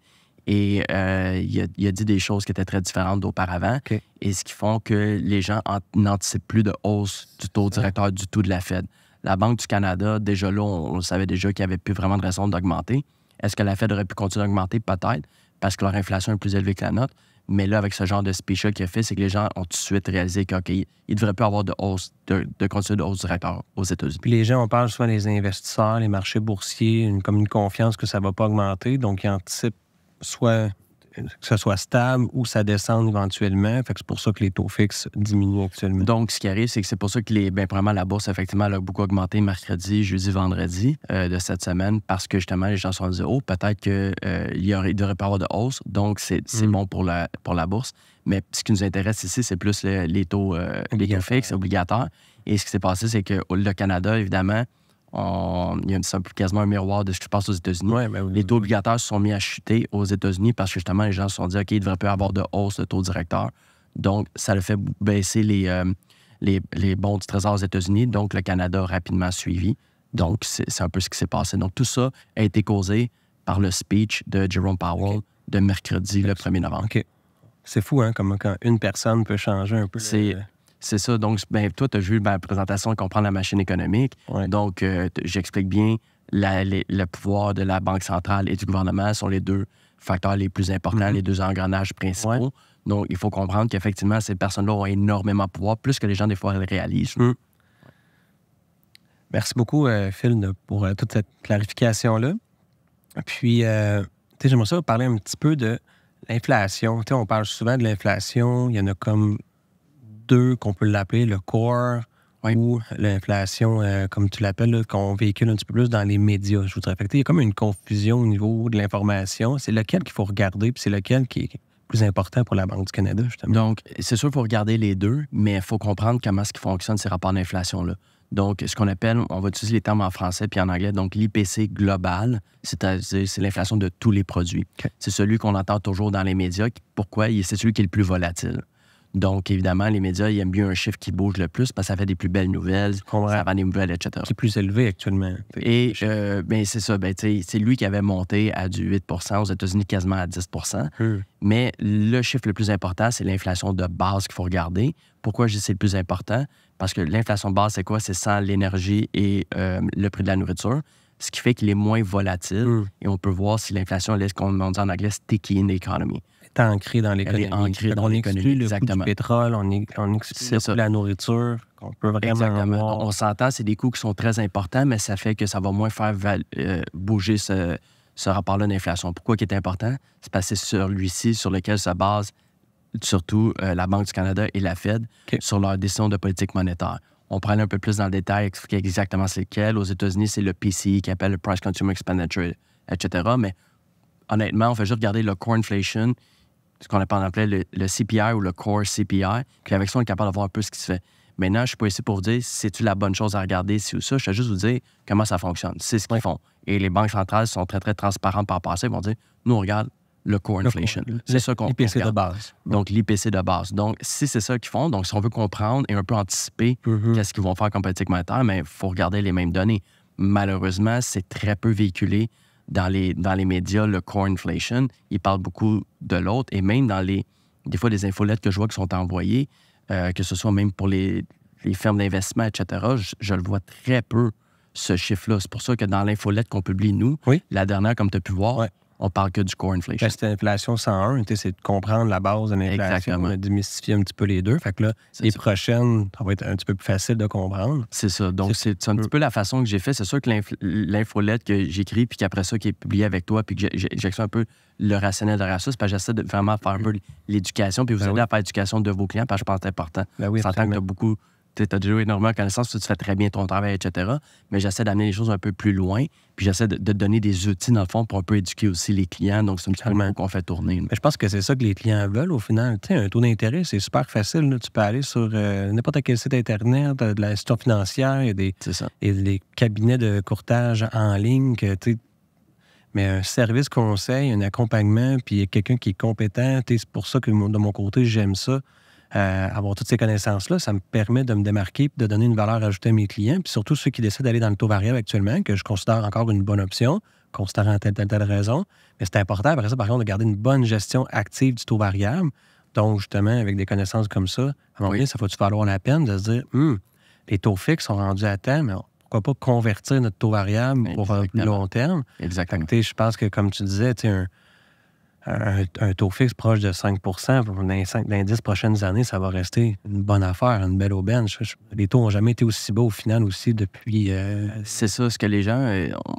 Et il a dit des choses qui étaient très différentes d'auparavant. Et ce qui font que les gens n'anticipent plus de hausse du taux directeur du tout de la Fed. La Banque du Canada, déjà là, on savait déjà qu'il n'y avait plus vraiment de raison d'augmenter. Est-ce que la Fed aurait pu continuer d'augmenter? Peut-être, parce que leur inflation est plus élevée que la nôtre. Mais là, avec ce genre de speech-là qu'il a fait, c'est que les gens ont tout de suite réalisé qu'il ne devrait plus avoir de hausse, de continuer de hausse directeur aux États-Unis. Puis les gens, on parle souvent des investisseurs, les marchés boursiers, comme une confiance que ça ne va pas augmenter. Donc, ils anticipent soit ce soit stable ou ça descende éventuellement. Fait que c'est pour ça que les taux fixes diminuent actuellement. Donc, ce qui arrive, c'est que c'est pour ça que premièrement, la bourse, effectivement, elle a beaucoup augmenté mercredi, jeudi, vendredi de cette semaine parce que, justement, les gens se sont dit, peut-être qu'il devrait pas avoir de hausse. Donc, c'est bon pour la bourse. Mais ce qui nous intéresse ici, c'est plus les taux fixes, obligataires. Et ce qui s'est passé, c'est que le Canada, évidemment, il y a quasiment un miroir de ce qui se passe aux États-Unis. Ouais, ben oui. Les taux obligataires se sont mis à chuter aux États-Unis parce que, justement, les gens se sont dit, OK, il ne devrait pas y avoir de hausse de taux directeur. Donc, ça a fait baisser les bons du Trésor aux États-Unis. Donc, le Canada a rapidement suivi. Donc, c'est un peu ce qui s'est passé. Donc, tout ça a été causé par le speech de Jerome Powell de mercredi, le 1er novembre. OK. C'est fou, hein, comment quand une personne peut changer un peu. C'est ça. Donc, toi, tu as vu ma présentation Comprendre la machine économique. Ouais. Donc, j'explique bien le pouvoir de la Banque centrale et du gouvernement sont les deux facteurs les plus importants, les deux engrenages principaux. Ouais. Donc, il faut comprendre qu'effectivement, ces personnes-là ont énormément de pouvoir, plus que les gens, des fois, le réalisent. Merci beaucoup, Phil, pour toute cette clarification-là. Puis, j'aimerais ça parler un petit peu de l'inflation. On parle souvent de l'inflation. Il y en a comme deux qu'on peut l'appeler, le core ou l'inflation, comme tu l'appelles, qu'on véhicule un petit peu plus dans les médias, je voudrais. Fait que, il y a comme une confusion au niveau de l'information. C'est lequel qu'il faut regarder, puis c'est lequel qui est plus important pour la Banque du Canada, justement. Donc, c'est sûr qu'il faut regarder les deux, mais il faut comprendre comment est-ce qu'ils fonctionnent ces rapports d'inflation-là. Donc, ce qu'on appelle, on va utiliser les termes en français puis en anglais, donc l'IPC global, c'est-à-dire c'est l'inflation de tous les produits. Okay. C'est celui qu'on entend toujours dans les médias. Pourquoi? C'est celui qui est le plus volatile. Donc, évidemment, les médias, ils aiment bien un chiffre qui bouge le plus parce que ça fait des plus belles nouvelles, ça vend des nouvelles, etc. Qui est plus élevé actuellement. Et c'est ça. C'est lui qui avait monté à du 8 aux États-Unis, quasiment à 10 Mais le chiffre le plus important, c'est l'inflation de base qu'il faut regarder. Pourquoi je dis que c'est le plus important? Parce que l'inflation de base, c'est quoi? C'est sans l'énergie et le prix de la nourriture, ce qui fait qu'il est moins volatile. Et on peut voir si l'inflation, elle est ce qu'on dit en anglais, sticky in the economy. Est ancrée dans l'économie. Elle est ancrée dans l'économie, exclut le exactement. coût du pétrole, on exclut le coût de la nourriture, qu'on peut vraiment voir. On s'entend, c'est des coûts qui sont très importants, mais ça fait que ça va moins faire bouger ce rapport-là d'inflation. Pourquoi il est important? C'est parce que c'est celui-ci sur lequel se base surtout la Banque du Canada et la Fed sur leur décision de politique monétaire. On prend un peu plus dans le détail, expliquer exactement c'est lequel. Aux États-Unis, c'est le PCE qui appelle le Price Consumer Expenditure, etc. Mais honnêtement, on fait juste regarder le core inflation, ce qu'on appelait le CPI ou le core CPI, puis avec ça, on est capable de voir un peu ce qui se fait. Maintenant, je ne suis pas ici pour vous dire si c'est-tu la bonne chose à regarder, ci ou ça. Je vais juste vous dire comment ça fonctionne. C'est ce qu'ils font. Et les banques centrales sont très, très transparentes par rapport à ça. Ils vont dire, nous, on regarde le core inflation. C'est ça qu'on l'IPC regarde. de base. Donc, l'IPC de base. Donc, si c'est ça qu'ils font, donc si on veut comprendre et un peu anticiper qu'est-ce qu'ils vont faire comme politique monétaire, mais il faut regarder les mêmes données. Malheureusement, c'est très peu véhiculé dans les médias, le core inflation. Ils parlent beaucoup de l'autre et même dans des fois, des infolettes que je vois qui sont envoyées, que ce soit même pour les firmes d'investissement, etc., je le vois très peu, ce chiffre-là. C'est pour ça que dans l'infolette qu'on publie, nous, la dernière, comme tu as pu voir, on parle que du core inflation. Ben, c'était l'inflation 101, c'est de comprendre la base de l'inflation. On a démystifié un petit peu les deux. Fait que là, les prochaines, ça va être un petit peu plus facile de comprendre. C'est ça. Donc, c'est un petit peu la façon que j'ai fait. C'est sûr que l'infolette que j'écris, puis qu'après ça, qui est publiée avec toi, puis que j'explique un peu le rationnel derrière ça, c'est parce que j'essaie de vraiment faire un peu l'éducation, puis vous aider à faire l'éducation de vos clients, parce que je pense que c'est important. Ben oui, on s'entend que tu as beaucoup... Tu as déjà énormément de connaissances, tu fais très bien ton travail, etc. Mais j'essaie d'amener les choses un peu plus loin, puis j'essaie de donner des outils, dans le fond, pour un peu éduquer aussi les clients. Donc, c'est un petit peu le qu'on fait tourner. Mais je pense que c'est ça que les clients veulent, au final. Tu sais, un taux d'intérêt, c'est super facile. Là. Tu peux aller sur n'importe quel site Internet, de l'institution financière, il y a des cabinets de courtage en ligne que, tu sais, mais un service conseil, un accompagnement, puis quelqu'un qui est compétent, c'est pour ça que de mon côté, j'aime ça. Avoir toutes ces connaissances-là, ça me permet de me démarquer et de donner une valeur ajoutée à mes clients, puis surtout ceux qui décident d'aller dans le taux variable actuellement, que je considère encore une bonne option, considérant telle raison. Mais c'est important, après ça, par contre, de garder une bonne gestion active du taux variable. Donc, justement, avec des connaissances comme ça, à un moment donné, ça va-tu valoir la peine de se dire, les taux fixes sont rendus à temps, mais pourquoi pas convertir notre taux variable pour un plus long terme? Exactement. Je pense que, comme tu disais, un taux fixe proche de 5 dans les 10 prochaines années, ça va rester une bonne affaire, une belle aubaine. Les taux n'ont jamais été aussi bas au final aussi depuis... C'est ça, ce que les gens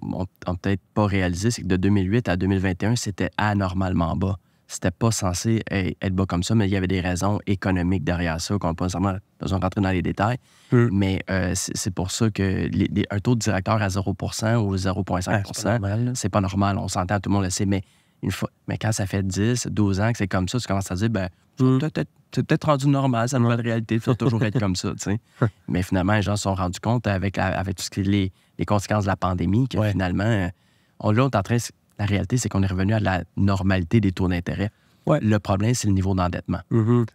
ont peut-être pas réalisé, c'est que de 2008 à 2021, c'était anormalement bas. c'était pas censé être bas comme ça, mais il y avait des raisons économiques derrière ça, qu'on n'a pas nécessairement besoin de rentrer dans les détails. Mais c'est pour ça que un taux de directeur à 0% ou 0,5%, c'est pas normal. On s'entend, tout le monde le sait, mais quand ça fait 10, 12 ans que c'est comme ça, tu commences à dire, c'est peut-être rendu normal, c'est une nouvelle réalité, ça va toujours être comme ça, tu sais. Mais finalement, les gens se sont rendus compte avec tout ce qui est les conséquences de la pandémie, que finalement, la réalité, c'est qu'on est revenu à la normalité des taux d'intérêt. Ouais. Le problème, c'est le niveau d'endettement.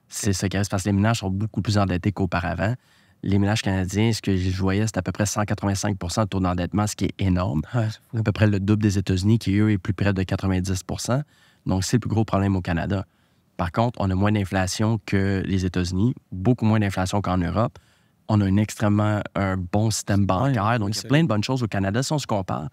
C'est ce qui reste parce que les ménages sont beaucoup plus endettés qu'auparavant. Les ménages canadiens, ce que je voyais, c'est à peu près 185 de taux d'endettement, ce qui est énorme. Ouais, à peu près le double des États-Unis, qui, eux, est plus près de 90 %. Donc, c'est le plus gros problème au Canada. Par contre, on a moins d'inflation que les États-Unis, beaucoup moins d'inflation qu'en Europe. On a un bon système bancaire. Donc, il y a plein de bonnes choses au Canada. Si on se compare,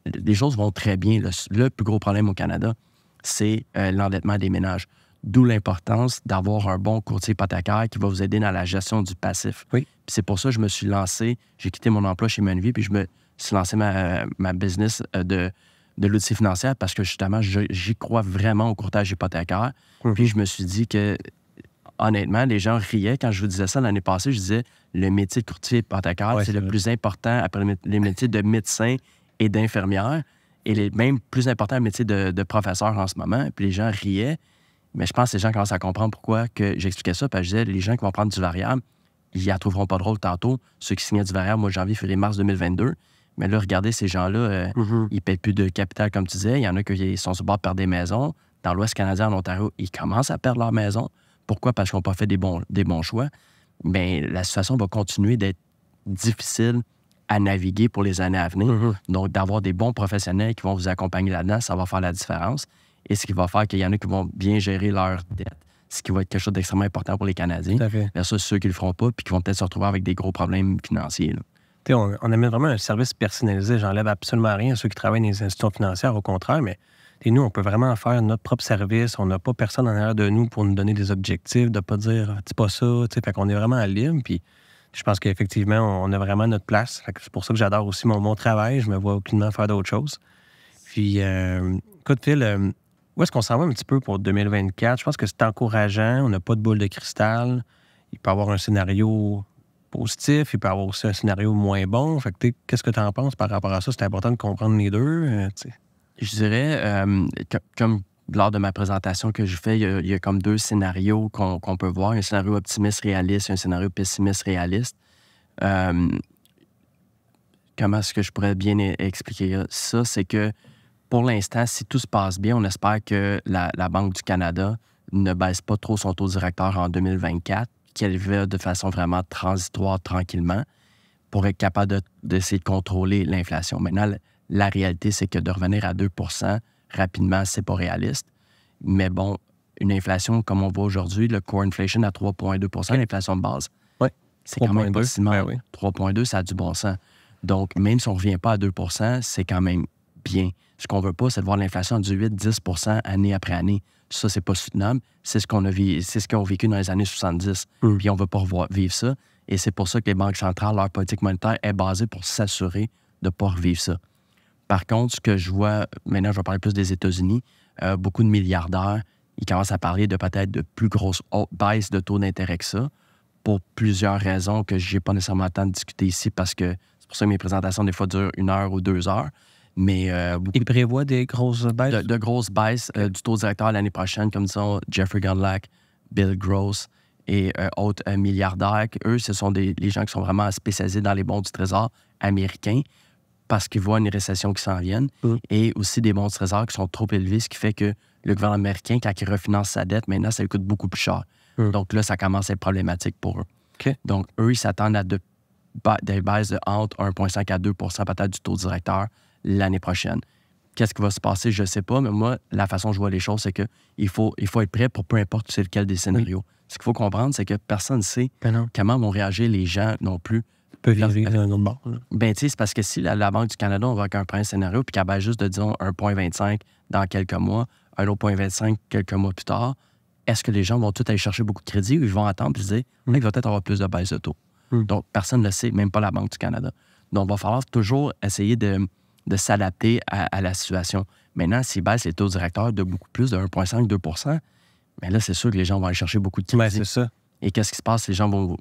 les choses vont très bien. Le plus gros problème au Canada, c'est l'endettement des ménages. D'où l'importance d'avoir un bon courtier hypothécaire qui va vous aider dans la gestion du passif. Oui. Puis c'est pour ça que je me suis lancé, j'ai quitté mon emploi chez Manvie, puis je me suis lancé ma business de l'outil financier parce que justement, j'y crois vraiment au courtage hypothécaire. Puis je me suis dit que, honnêtement, les gens riaient quand je vous disais ça l'année passée. Je disais, le métier de courtier hypothécaire, c'est le plus important après les métiers de médecin et d'infirmière, et même plus important, le métier de professeur en ce moment. Puis les gens riaient. Mais je pense que les gens commencent à comprendre pourquoi que j'expliquais ça. Parce que je disais, les gens qui vont prendre du variable, ils la trouveront pas drôle tantôt. Ceux qui signaient du variable, moi, janvier, février, mars 2022. Mais là, regardez, ces gens-là, ils ne paient plus de capital, comme tu disais. Il y en a qui sont sur le bord de perdre des maisons. Dans l'Ouest canadien, en Ontario, ils commencent à perdre leur maison. Pourquoi? Parce qu'ils n'ont pas fait des bons choix. Bien, la situation va continuer d'être difficile à naviguer pour les années à venir. Donc, d'avoir des bons professionnels qui vont vous accompagner là-dedans, ça va faire la différence. Et ce qui va faire qu'il y en a qui vont bien gérer leur dette, ce qui va être quelque chose d'extrêmement important pour les Canadiens. Versus ceux qui ne le feront pas puis qui vont peut-être se retrouver avec des gros problèmes financiers. On amène vraiment un service personnalisé. J'enlève absolument rien à ceux qui travaillent dans les institutions financières, au contraire, mais nous, on peut vraiment faire notre propre service. On n'a pas personne en arrière de nous pour nous donner des objectifs, de ne pas dire « dis pas ça ». Fait qu'on est vraiment libre. Puis je pense qu'effectivement, on a vraiment notre place. C'est pour ça que j'adore aussi mon travail. Je me vois aucunement faire d'autres choses. Puis, écoute, Phil, où est-ce qu'on s'en va un petit peu pour 2024? Je pense que c'est encourageant. On n'a pas de boule de cristal. Il peut y avoir un scénario positif. Il peut y avoir aussi un scénario moins bon. Fait que, qu'est-ce que tu en penses par rapport à ça? C'est important de comprendre les deux. Je dirais, comme lors de ma présentation que je fais, il y a comme deux scénarios qu'on peut voir. Un scénario optimiste-réaliste et un scénario pessimiste-réaliste. Comment est-ce que je pourrais bien expliquer ça? C'est que pour l'instant, si tout se passe bien, on espère que la Banque du Canada ne baisse pas trop son taux directeur en 2024, qu'elle va de façon vraiment transitoire, tranquillement, pour être capable d'essayer de contrôler l'inflation. Maintenant, la réalité, c'est que de revenir à 2 % rapidement, c'est pas réaliste. Mais bon, une inflation comme on voit aujourd'hui, le core inflation à 3,2 %, l'inflation de base, c'est quand même pas si mal. 3,2 %, ça a du bon sens. Donc, même si on ne revient pas à 2 % c'est quand même bien. Ce qu'on veut pas, c'est de voir l'inflation du 8-10 % année après année. Ça, c'est pas soutenable. C'est ce qu'on a vécu dans les années 70. Puis on veut pas vivre ça. Et c'est pour ça que les banques centrales, leur politique monétaire est basée pour s'assurer de ne pas revivre ça. Par contre, ce que je vois, maintenant, je vais parler plus des États-Unis, beaucoup de milliardaires, ils commencent à parler de peut-être de plus grosses baisses de taux d'intérêt que ça, pour plusieurs raisons que je n'ai pas nécessairement le temps de discuter ici, parce que c'est pour ça que mes présentations, des fois, durent 1 heure ou 2 heures. Mais ils prévoient des grosses baisses? De grosses baisses du taux directeur l'année prochaine, comme disons Jeffrey Gundlach, Bill Gross et autres milliardaires. Eux, ce sont les gens qui sont vraiment spécialisés dans les bons du Trésor américains parce qu'ils voient une récession qui s'en vient. Et aussi des bons du Trésor qui sont trop élevés, ce qui fait que le gouvernement américain, quand il refinance sa dette, maintenant, ça lui coûte beaucoup plus cher. Donc là, ça commence à être problématique pour eux. Donc, eux, ils s'attendent à des baisses de entre 1,5 à 2 % peut-être du taux directeur l'année prochaine. Qu'est-ce qui va se passer? Je ne sais pas, mais moi, la façon dont je vois les choses, c'est qu'il faut être prêt pour peu importe c'est lequel des scénarios. Ce qu'il faut comprendre, c'est que personne ne sait comment vont réagir les gens non plus. Peut vivre d'un autre bord. Ben, tu sais, c'est parce que si la Banque du Canada, on va avec un premier scénario, puis qu'elle baisse juste de, disons, 1,25 dans quelques mois, un autre 0,25 quelques mois plus tard, est-ce que les gens vont tous aller chercher beaucoup de crédit ou ils vont attendre et se dire, il va peut-être avoir plus de baisse de taux. Donc, personne ne le sait, même pas la Banque du Canada. Donc, il va falloir toujours essayer de s'adapter à la situation. Maintenant, s'ils baissent les taux directeurs de beaucoup plus, de 1,5-2 %, mais là, c'est sûr que les gens vont aller chercher beaucoup de crédit. Ben, c'est ça. Et qu'est-ce qui se passe? Les gens vont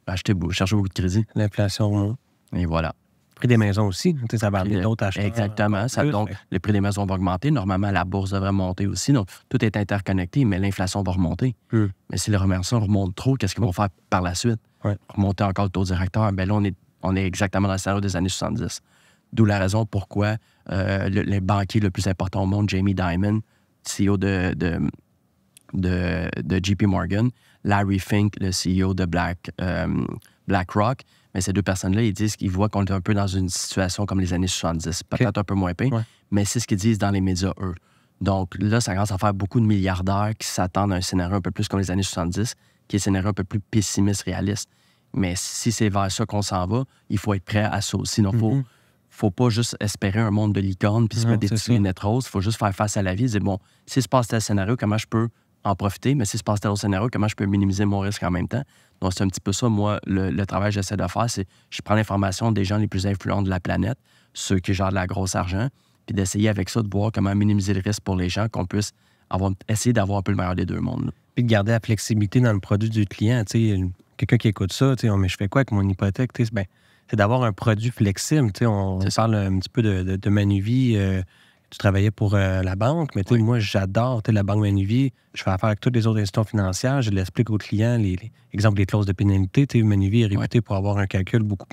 chercher beaucoup de crédit. L'inflation remonte. Et voilà. Le prix des maisons aussi. Ça va amener d'autres acheteurs. Exactement. Donc, ouais. le prix des maisons va augmenter. Normalement, la bourse devrait monter aussi. Donc, tout est interconnecté, mais l'inflation va remonter. Mais si les remerciants remontent trop, qu'est-ce qu'ils vont faire par la suite? Ouais. Remonter encore le taux directeur. Bien là, on est exactement dans le scénario des années 70. D'où la raison pourquoi le banquier le plus important au monde, Jamie Dimon, CEO de JP Morgan, Larry Fink, le CEO de BlackRock, mais ces deux personnes-là, ils disent qu'ils voient qu'on est un peu dans une situation comme les années 70, peut-être un peu moins pire, mais c'est ce qu'ils disent dans les médias, eux. Donc là, ça commence à faire beaucoup de milliardaires qui s'attendent à un scénario un peu plus comme les années 70, qui est un scénario un peu plus pessimiste, réaliste. Mais si c'est vers ça qu'on s'en va, il faut être prêt à ça aussi. Donc, faut pas juste espérer un monde de licorne puis se mettre des petites lunettes roses. Il faut juste faire face à la vie et dire, bon, si se passe tel scénario, comment je peux en profiter? Mais si se passe tel autre scénario, comment je peux minimiser mon risque en même temps? Donc, c'est un petit peu ça, moi, le travail que j'essaie de faire, c'est je prends l'information des gens les plus influents de la planète, ceux qui gèrent de la grosse argent, puis d'essayer avec ça de voir comment minimiser le risque pour les gens, qu'on puisse essayer d'avoir un peu le meilleur des deux mondes. Là. Puis de garder la flexibilité dans le produit du client. Quelqu'un qui écoute ça, mais je fais quoi avec mon hypothèque? C'est d'avoir un produit flexible. On parle un petit peu de Manuvie. Tu travaillais pour la banque, mais moi, j'adore la banque Manuvie. Je fais affaire avec toutes les autres institutions financières. Je l'explique aux clients, exemple, les clauses de pénalité. Manuvie est réputé pour avoir un calcul beaucoup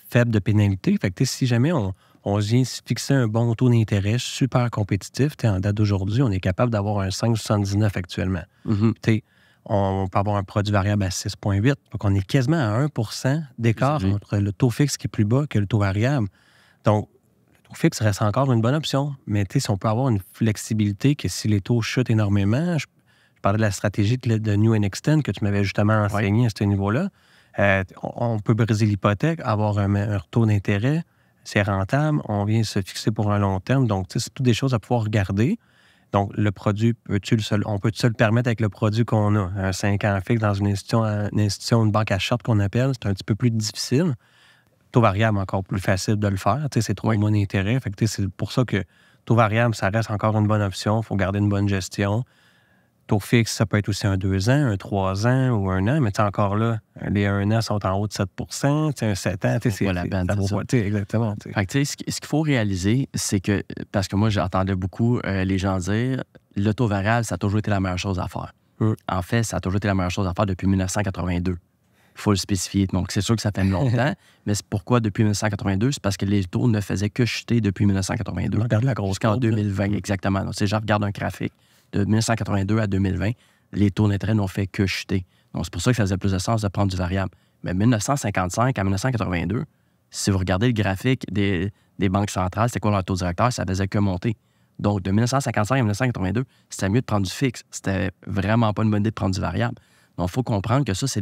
faible de pénalité. Fait que si jamais on vient se fixer un bon taux d'intérêt super compétitif, en date d'aujourd'hui, on est capable d'avoir un 5,79 actuellement. On peut avoir un produit variable à 6,8. Donc, on est quasiment à 1 % d'écart entre le taux fixe qui est plus bas que le taux variable. Donc, le taux fixe reste encore une bonne option. Mais si on peut avoir une flexibilité que si les taux chutent énormément, je parlais de la stratégie de New and Extend que tu m'avais justement enseigné à ce niveau-là, on peut briser l'hypothèque, avoir un taux d'intérêt, c'est rentable, on vient se fixer pour un long terme. Donc, c'est toutes des choses à pouvoir regarder. Donc, le produit, on peut se le permettre avec le produit qu'on a. Un 5 ans fixe dans une institution, une banque à charte qu'on appelle, c'est un petit peu plus difficile. Taux variable, encore plus facile de le faire. C'est 3 mois d'intérêt. Fait que c'est pour ça que taux variable, ça reste encore une bonne option. Il faut garder une bonne gestion. Taux fixe, ça peut être aussi un 2 ans, un 3 ans ou 1 an. Mais encore là, les 1 an sont en haut de 7 %. Un 7 ans, c'est la bande. Exactement. Fait que, ce qu'il faut réaliser, c'est que, parce que moi, j'entendais beaucoup les gens dire, le taux variable, ça a toujours été la meilleure chose à faire. En fait, ça a toujours été la meilleure chose à faire depuis 1982. Il faut le spécifier. Donc, c'est sûr que ça fait longtemps, mais c'est pourquoi depuis 1982? C'est parce que les taux ne faisaient que chuter depuis 1982. Regarde la grosse jusqu'en 2020, exactement. Donc, si je regarde un graphique de 1982 à 2020, les taux d'intérêt n'ont fait que chuter. Donc, c'est pour ça que ça faisait plus de sens de prendre du variable. Mais 1955 à 1982, si vous regardez le graphique des banques centrales, c'était quoi leur taux directeur? Ça faisait que monter. Donc, de 1955 à 1982, c'était mieux de prendre du fixe. C'était vraiment pas une bonne idée de prendre du variable. Donc, il faut comprendre que ça, c'est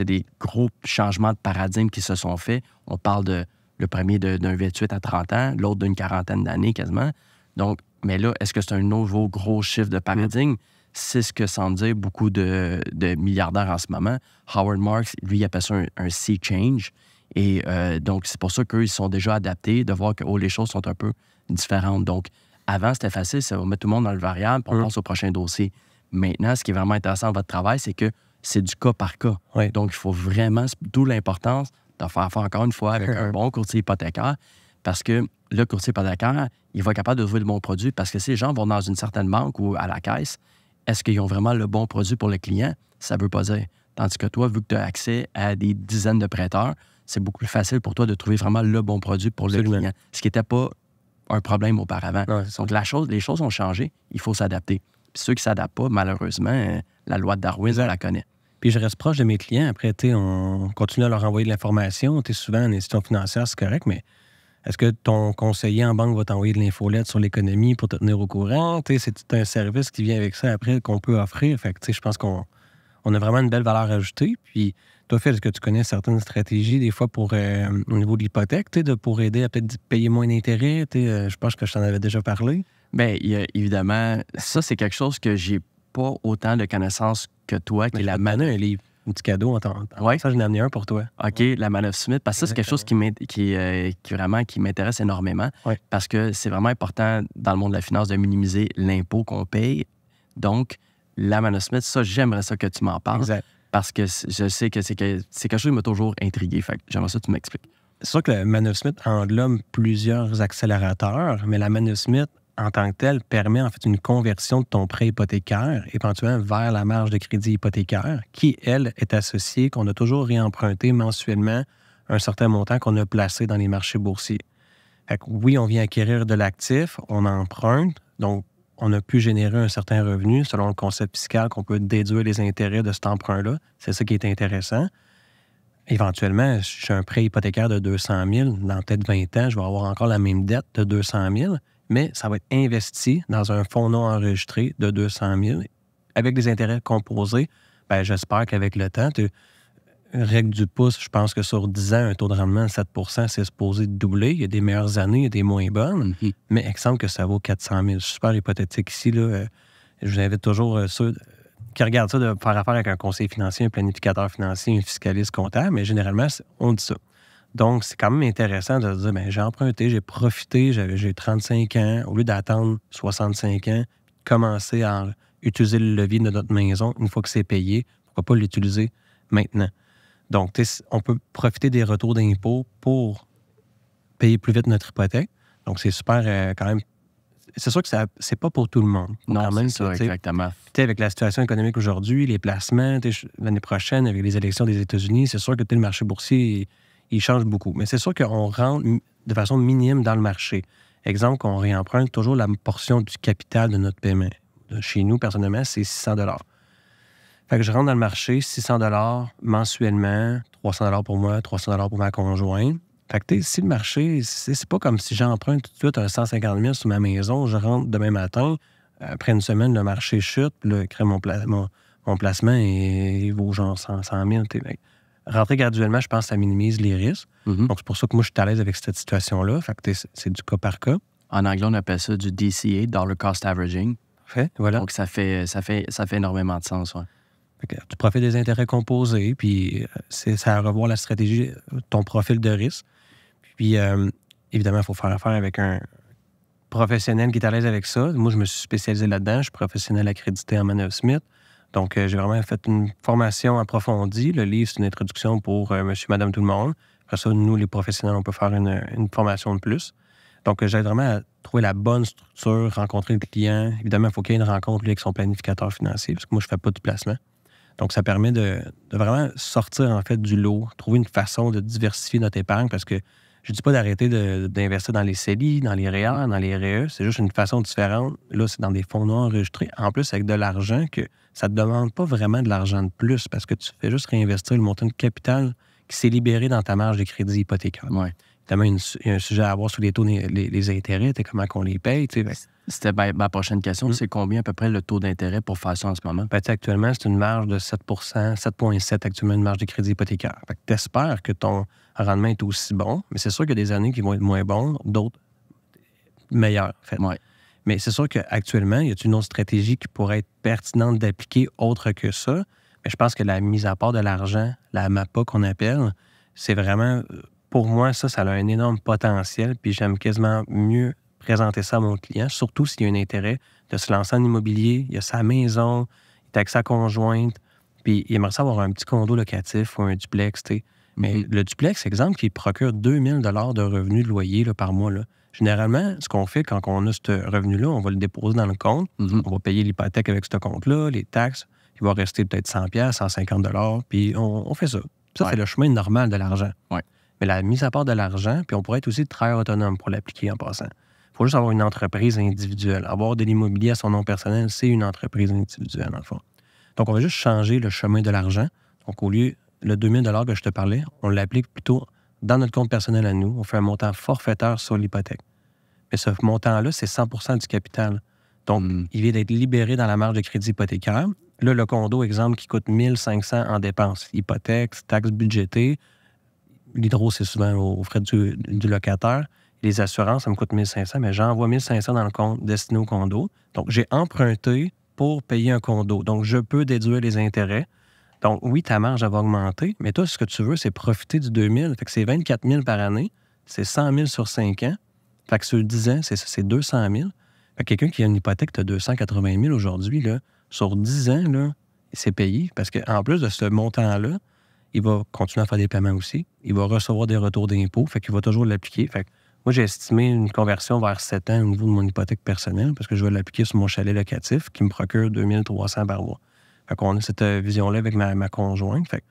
des gros changements de paradigme qui se sont faits. On parle le premier d'un 28 à 30 ans, l'autre d'une quarantaine d'années quasiment. Donc, mais là, est-ce que c'est un nouveau gros chiffre de paradigme? C'est ce que semble dire beaucoup de milliardaires en ce moment. Howard Marks, lui, il appelle ça un sea change. Et donc, c'est pour ça qu'eux, ils sont déjà adaptés, de voir que les choses sont un peu différentes. Donc, avant, c'était facile, ça va mettre tout le monde dans le variable, puis on passe au prochain dossier. Maintenant, ce qui est vraiment intéressant dans votre travail, c'est que c'est du cas par cas. Donc, il faut vraiment, d'où l'importance de faire affaire encore une fois avec un bon courtier hypothécaire, parce que le courtier hypothécaire, il va être capable de trouver le bon produit, parce que si les gens vont dans une certaine banque ou à la caisse, est-ce qu'ils ont vraiment le bon produit pour le client? Ça ne veut pas dire. Tandis que toi, vu que tu as accès à des dizaines de prêteurs, c'est beaucoup plus facile pour toi de trouver vraiment le bon produit pour le client, ce qui n'était pas un problème auparavant. Donc, les choses ont changé, il faut s'adapter. Puis ceux qui ne s'adaptent pas, malheureusement, la loi de Darwin, on la connaît. Puis je reste proche de mes clients. Après, on continue à leur envoyer de l'information. Souvent, en institution financière, c'est correct, mais est-ce que ton conseiller en banque va t'envoyer de l'infolette sur l'économie pour te tenir au courant? C'est tout un service qui vient avec ça après qu'on peut offrir. Fait que je pense qu'on a vraiment une belle valeur ajoutée. Puis toi, Phil, est-ce que tu connais certaines stratégies des fois pour au niveau de l'hypothèque, pour aider à peut-être payer moins d'intérêt? Je pense que je t'en avais déjà parlé. Bien, évidemment, ça, c'est quelque chose que j'ai pas autant de connaissances que toi, qui est la un livre. un petit cadeau. Ouais. Ça, j'en ai amené un pour toi. OK, la manœuvre Smith. Parce que ça, c'est quelque chose qui m'intéresse énormément. Ouais. Parce que c'est vraiment important dans le monde de la finance de minimiser l'impôt qu'on paye. Donc, la manœuvre Smith, ça, j'aimerais ça que tu m'en parles. Exact. Parce que je sais que c'est quelque chose qui m'a toujours intrigué. Fait que j'aimerais ça que tu m'expliques. C'est sûr que la manœuvre Smith englobe plusieurs accélérateurs, mais la manœuvre Smith, en tant que telle, permet en fait une conversion de ton prêt hypothécaire éventuellement vers la marge de crédit hypothécaire qui, elle, est associée qu'on a toujours réemprunté mensuellement un certain montant qu'on a placé dans les marchés boursiers. Fait que oui, on vient acquérir de l'actif, on emprunte, donc on a pu générer un certain revenu selon le concept fiscal qu'on peut déduire les intérêts de cet emprunt-là. C'est ça qui est intéressant. Éventuellement, si j'ai un prêt hypothécaire de 200 000, dans peut-être 20 ans, je vais avoir encore la même dette de 200 000, mais ça va être investi dans un fonds non enregistré de 200 000 avec des intérêts composés. Bien, j'espère qu'avec le temps, règle du pouce, je pense que sur 10 ans, un taux de rendement de 7 c'est supposé doubler. Il y a des meilleures années, il y a des moins bonnes, mais exemple que ça vaut 400 000. Super hypothétique ici. Là, je vous invite toujours ceux qui regardent ça de faire affaire avec un conseiller financier, un planificateur financier, un fiscaliste comptable, mais généralement, on dit ça. Donc, c'est quand même intéressant de se dire, bien, j'ai emprunté, j'ai profité, j'ai 35 ans, au lieu d'attendre 65 ans, commencer à utiliser le levier de notre maison une fois que c'est payé, pourquoi pas l'utiliser maintenant? Donc, on peut profiter des retours d'impôts pour payer plus vite notre hypothèque. Donc, c'est super quand même. C'est sûr que c'est pas pour tout le monde. Non, quand même, c'est ça, exactement. Avec la situation économique aujourd'hui, les placements, l'année prochaine, avec les élections des États-Unis, c'est sûr que le marché boursier, il change beaucoup. Mais c'est sûr qu'on rentre de façon minime dans le marché. Exemple, qu'on réemprunte toujours la portion du capital de notre paiement. Chez nous, personnellement, c'est 600 $. Fait que je rentre dans le marché, 600 $ mensuellement, 300 $ pour moi, 300 $ pour ma conjointe. Fait que si le marché, c'est pas comme si j'emprunte tout de suite un 150 000 sur ma maison, je rentre demain matin, après une semaine, le marché chute, puis là, crée mon placement et il vaut genre 100 000. Rentrer graduellement, je pense que ça minimise les risques. Donc, c'est pour ça que moi, je suis à l'aise avec cette situation-là. Fait que c'est du cas par cas. En anglais, on appelle ça du DCA, Dollar Cost Averaging. Fait, voilà. Donc, ça fait énormément de sens, ouais. Tu profites des intérêts composés, puis c'est à revoir la stratégie, ton profil de risque. Puis, évidemment, il faut faire affaire avec un professionnel qui est à l'aise avec ça. Moi, je me suis spécialisé là-dedans. Je suis professionnel accrédité en manœuvre Smith. Donc, j'ai vraiment fait une formation approfondie. Le livre, c'est une introduction pour monsieur, madame, tout le monde. Après ça, nous, les professionnels, on peut faire une formation de plus. Donc, j'aide vraiment à trouver la bonne structure, rencontrer le client. Évidemment, il faut qu'il y ait une rencontre lui, avec son planificateur financier, parce que moi, je ne fais pas de placement. Donc, ça permet de vraiment sortir, en fait, du lot, trouver une façon de diversifier notre épargne, parce que je ne dis pas d'arrêter d'investir dans les CELI, dans les REER, dans les REE. C'est juste une façon différente. Là, c'est dans des fonds non enregistrés. En plus, avec de l'argent, que ça ne te demande pas vraiment de l'argent de plus, parce que tu fais juste réinvestir le montant de capital qui s'est libéré dans ta marge de crédit hypothécaire. Ouais. Évidemment, il y a un sujet à avoir sur les taux, les intérêts, comment qu'on les paye. C'était ma prochaine question. C'est combien à peu près le taux d'intérêt pour faire ça en ce moment? Ben, actuellement, c'est une marge de 7 7,7 actuellement, une marge de crédit hypothécaire. Fait que t'espères que ton rendement est aussi bon, mais c'est sûr qu'il y a des années qui vont être moins bons, d'autres meilleurs. En fait. Ouais. Mais c'est sûr qu'actuellement, il y a une autre stratégie qui pourrait être pertinente d'appliquer autre que ça. Mais je pense que la mise à part de l'argent, la MAPA qu'on appelle, c'est vraiment, pour moi, ça a un énorme potentiel, puis j'aime quasiment mieux présenter ça à mon client, surtout s'il y a un intérêt de se lancer en immobilier, il a sa maison, il est avec sa conjointe, puis il aimerait ça avoir un petit condo locatif ou un duplex, tu sais. Mais le duplex, exemple, qui procure 2000 $ de revenus de loyer là, par mois. Là. Généralement, ce qu'on fait quand on a ce revenu-là, on va le déposer dans le compte, on va payer l'hypothèque avec ce compte-là, les taxes, il va rester peut-être 100 $, 150 $, puis on fait ça. Ça, c'est le chemin normal de l'argent. Ouais. Mais la mise à part de l'argent, puis on pourrait être aussi travailleur autonome pour l'appliquer en passant. Il faut juste avoir une entreprise individuelle. Avoir de l'immobilier à son nom personnel, c'est une entreprise individuelle, dans le fond. Donc, on va juste changer le chemin de l'argent. Donc, au lieu, le 2000 $ que je te parlais, on l'applique plutôt dans notre compte personnel à nous. On fait un montant forfaitaire sur l'hypothèque. Mais ce montant-là, c'est 100 % du capital. Donc, il vient d'être libéré dans la marge de crédit hypothécaire. Là, le condo, exemple, qui coûte 1 500 en dépenses. Hypothèque, taxes budgétées. L'hydro, c'est souvent aux frais du locataire. Les assurances, ça me coûte 1 500, mais j'envoie 1 500 dans le compte destiné au condo. Donc, j'ai emprunté pour payer un condo. Donc, je peux déduire les intérêts Donc, oui, ta marge, elle va augmenter, mais toi, ce que tu veux, c'est profiter du 2000. Fait que c'est 24 000 par année. C'est 100 000 sur 5 ans. Fait que sur 10 ans, c'est 200 000. Fait que quelqu'un qui a une hypothèque de 280 000 aujourd'hui, là, sur 10 ans, là, c'est payé. Parce qu'en plus de ce montant-là, il va continuer à faire des paiements aussi. Il va recevoir des retours d'impôts. Fait qu'il va toujours l'appliquer. Fait que moi, j'ai estimé une conversion vers 7 ans au niveau de mon hypothèque personnelle parce que je vais l'appliquer sur mon chalet locatif qui me procure 2300 par mois. Fait qu'on a cette vision-là avec ma conjointe. Fait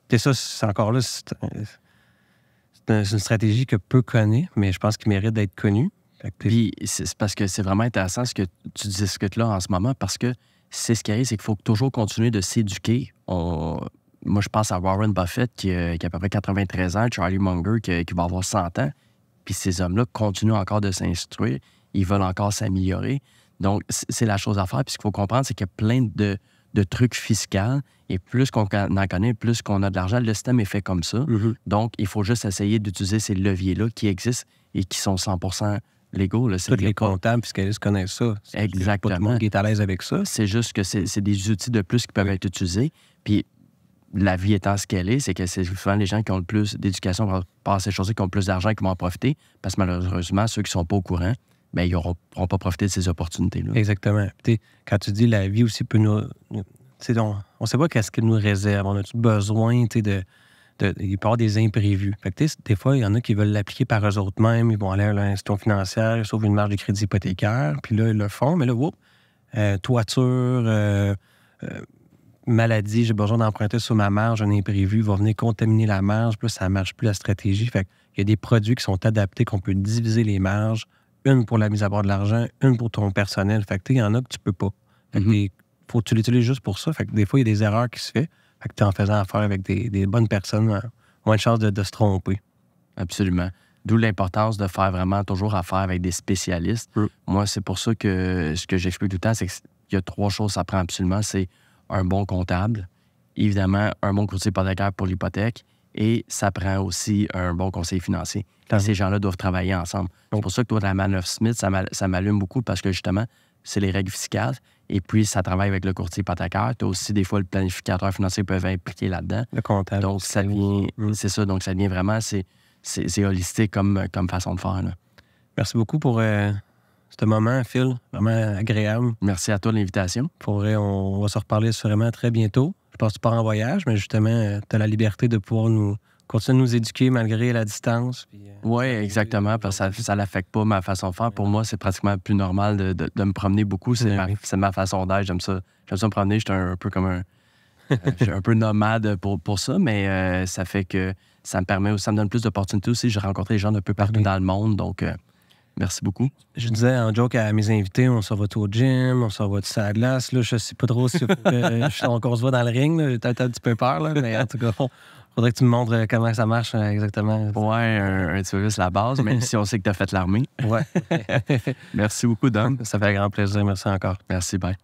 que, ça, c'est encore là, c'est une stratégie que peu connaît, mais je pense qu'il mérite d'être connue. Puis c'est parce que c'est vraiment intéressant ce que tu discutes là en ce moment parce que c'est ce qui arrive, c'est qu'il faut toujours continuer de s'éduquer. Moi, je pense à Warren Buffett qui a à peu près 93 ans, Charlie Munger qui va avoir 100 ans. Puis ces hommes-là continuent encore de s'instruire. Ils veulent encore s'améliorer. Donc, c'est la chose à faire. Puis ce qu'il faut comprendre, c'est qu'il y a plein de trucs fiscaux. Et plus qu'on en connaît, plus qu'on a de l'argent. Le système est fait comme ça. Mm-hmm. Donc, il faut juste essayer d'utiliser ces leviers-là qui existent et qui sont 100% légaux. Là. Tous les comptables, fiscalistes connaissent ça. Exactement. Pas tout le monde qui est à l'aise avec ça. C'est juste que c'est des outils de plus qui peuvent être utilisés. Puis, la vie étant ce qu'elle est, c'est que c'est souvent les gens qui ont le plus d'éducation par rapport à ces choses-là, qui ont le plus d'argent, qui vont en profiter. Parce que malheureusement, ceux qui ne sont pas au courant, bien, ils n'auront pas profité de ces opportunités-là. Exactement. Puis, quand tu dis la vie aussi peut nous... on ne sait pas qu'est-ce qu'elle nous réserve. On a-tu besoin, il peut y avoir des imprévus. Fait que, des fois, il y en a qui veulent l'appliquer par eux autres mêmes. Ils vont aller à l'institution financière, ils sauvent une marge de crédit hypothécaire, puis là, ils le font. Mais là, toiture, maladie, j'ai besoin d'emprunter sur ma marge, un imprévu va venir contaminer la marge, puis là, ça ne marche plus la stratégie. Fait qu'il y a des produits qui sont adaptés, qu'on peut diviser les marges, une pour la mise à bord de l'argent, une pour ton personnel. Fait que il y en a que tu peux pas. Fait que faut que tu l'utilises juste pour ça. Fait que des fois, il y a des erreurs qui se font. Fait que tu es en faisant affaire avec des bonnes personnes, moins de chances de se tromper. Absolument. D'où l'importance de faire vraiment toujours affaire avec des spécialistes. Moi, c'est pour ça que ce que j'explique tout le temps, c'est qu'il y a 3 choses que ça prend absolument. C'est un bon comptable, évidemment, un bon courtier hypothécaire pour l'hypothèque, et ça prend aussi un bon conseiller financier. Et ces gens-là doivent travailler ensemble. C'est pour ça que toi, la Man of Smith, ça m'allume beaucoup parce que justement, c'est les règles fiscales. Et puis, ça travaille avec le courtier hypothécaire. Tu as aussi, des fois, le planificateur financier peut être impliqué là-dedans. Le comptable. Donc, ça devient... C'est ça. Donc, ça devient vraiment... C'est holistique comme façon de faire. Là. Merci beaucoup pour ce moment, Phil. Vraiment agréable. Merci à toi de l'invitation. Pour vrai, on va se reparler sûrement très bientôt. Je pense que tu pars en voyage, mais justement, tu as la liberté de pouvoir continuer de nous éduquer malgré la distance. Oui, exactement, parce que ça n'affecte pas ma façon de faire. Pour moi, c'est pratiquement plus normal de me promener beaucoup. C'est ma façon d'être. J'aime ça me promener. J'étais un peu comme je suis un peu nomade pour ça, mais ça fait que ça me donne plus d'opportunités aussi. J'ai rencontré des gens d'un peu partout dans le monde, donc merci beaucoup. Je disais en joke à mes invités, on s'en va au gym, on s'en va sur la glace. Là, je sais pas trop si on se voit dans le ring. J'ai peut-être un petit peu peur, là, mais en tout cas, faudrait que tu me montres comment ça marche exactement. Ouais, un petit peu plus la base, même si on sait que tu as fait l'armée. Ouais. Merci beaucoup, Dom. Ça fait un grand plaisir. Merci encore. Merci, bye.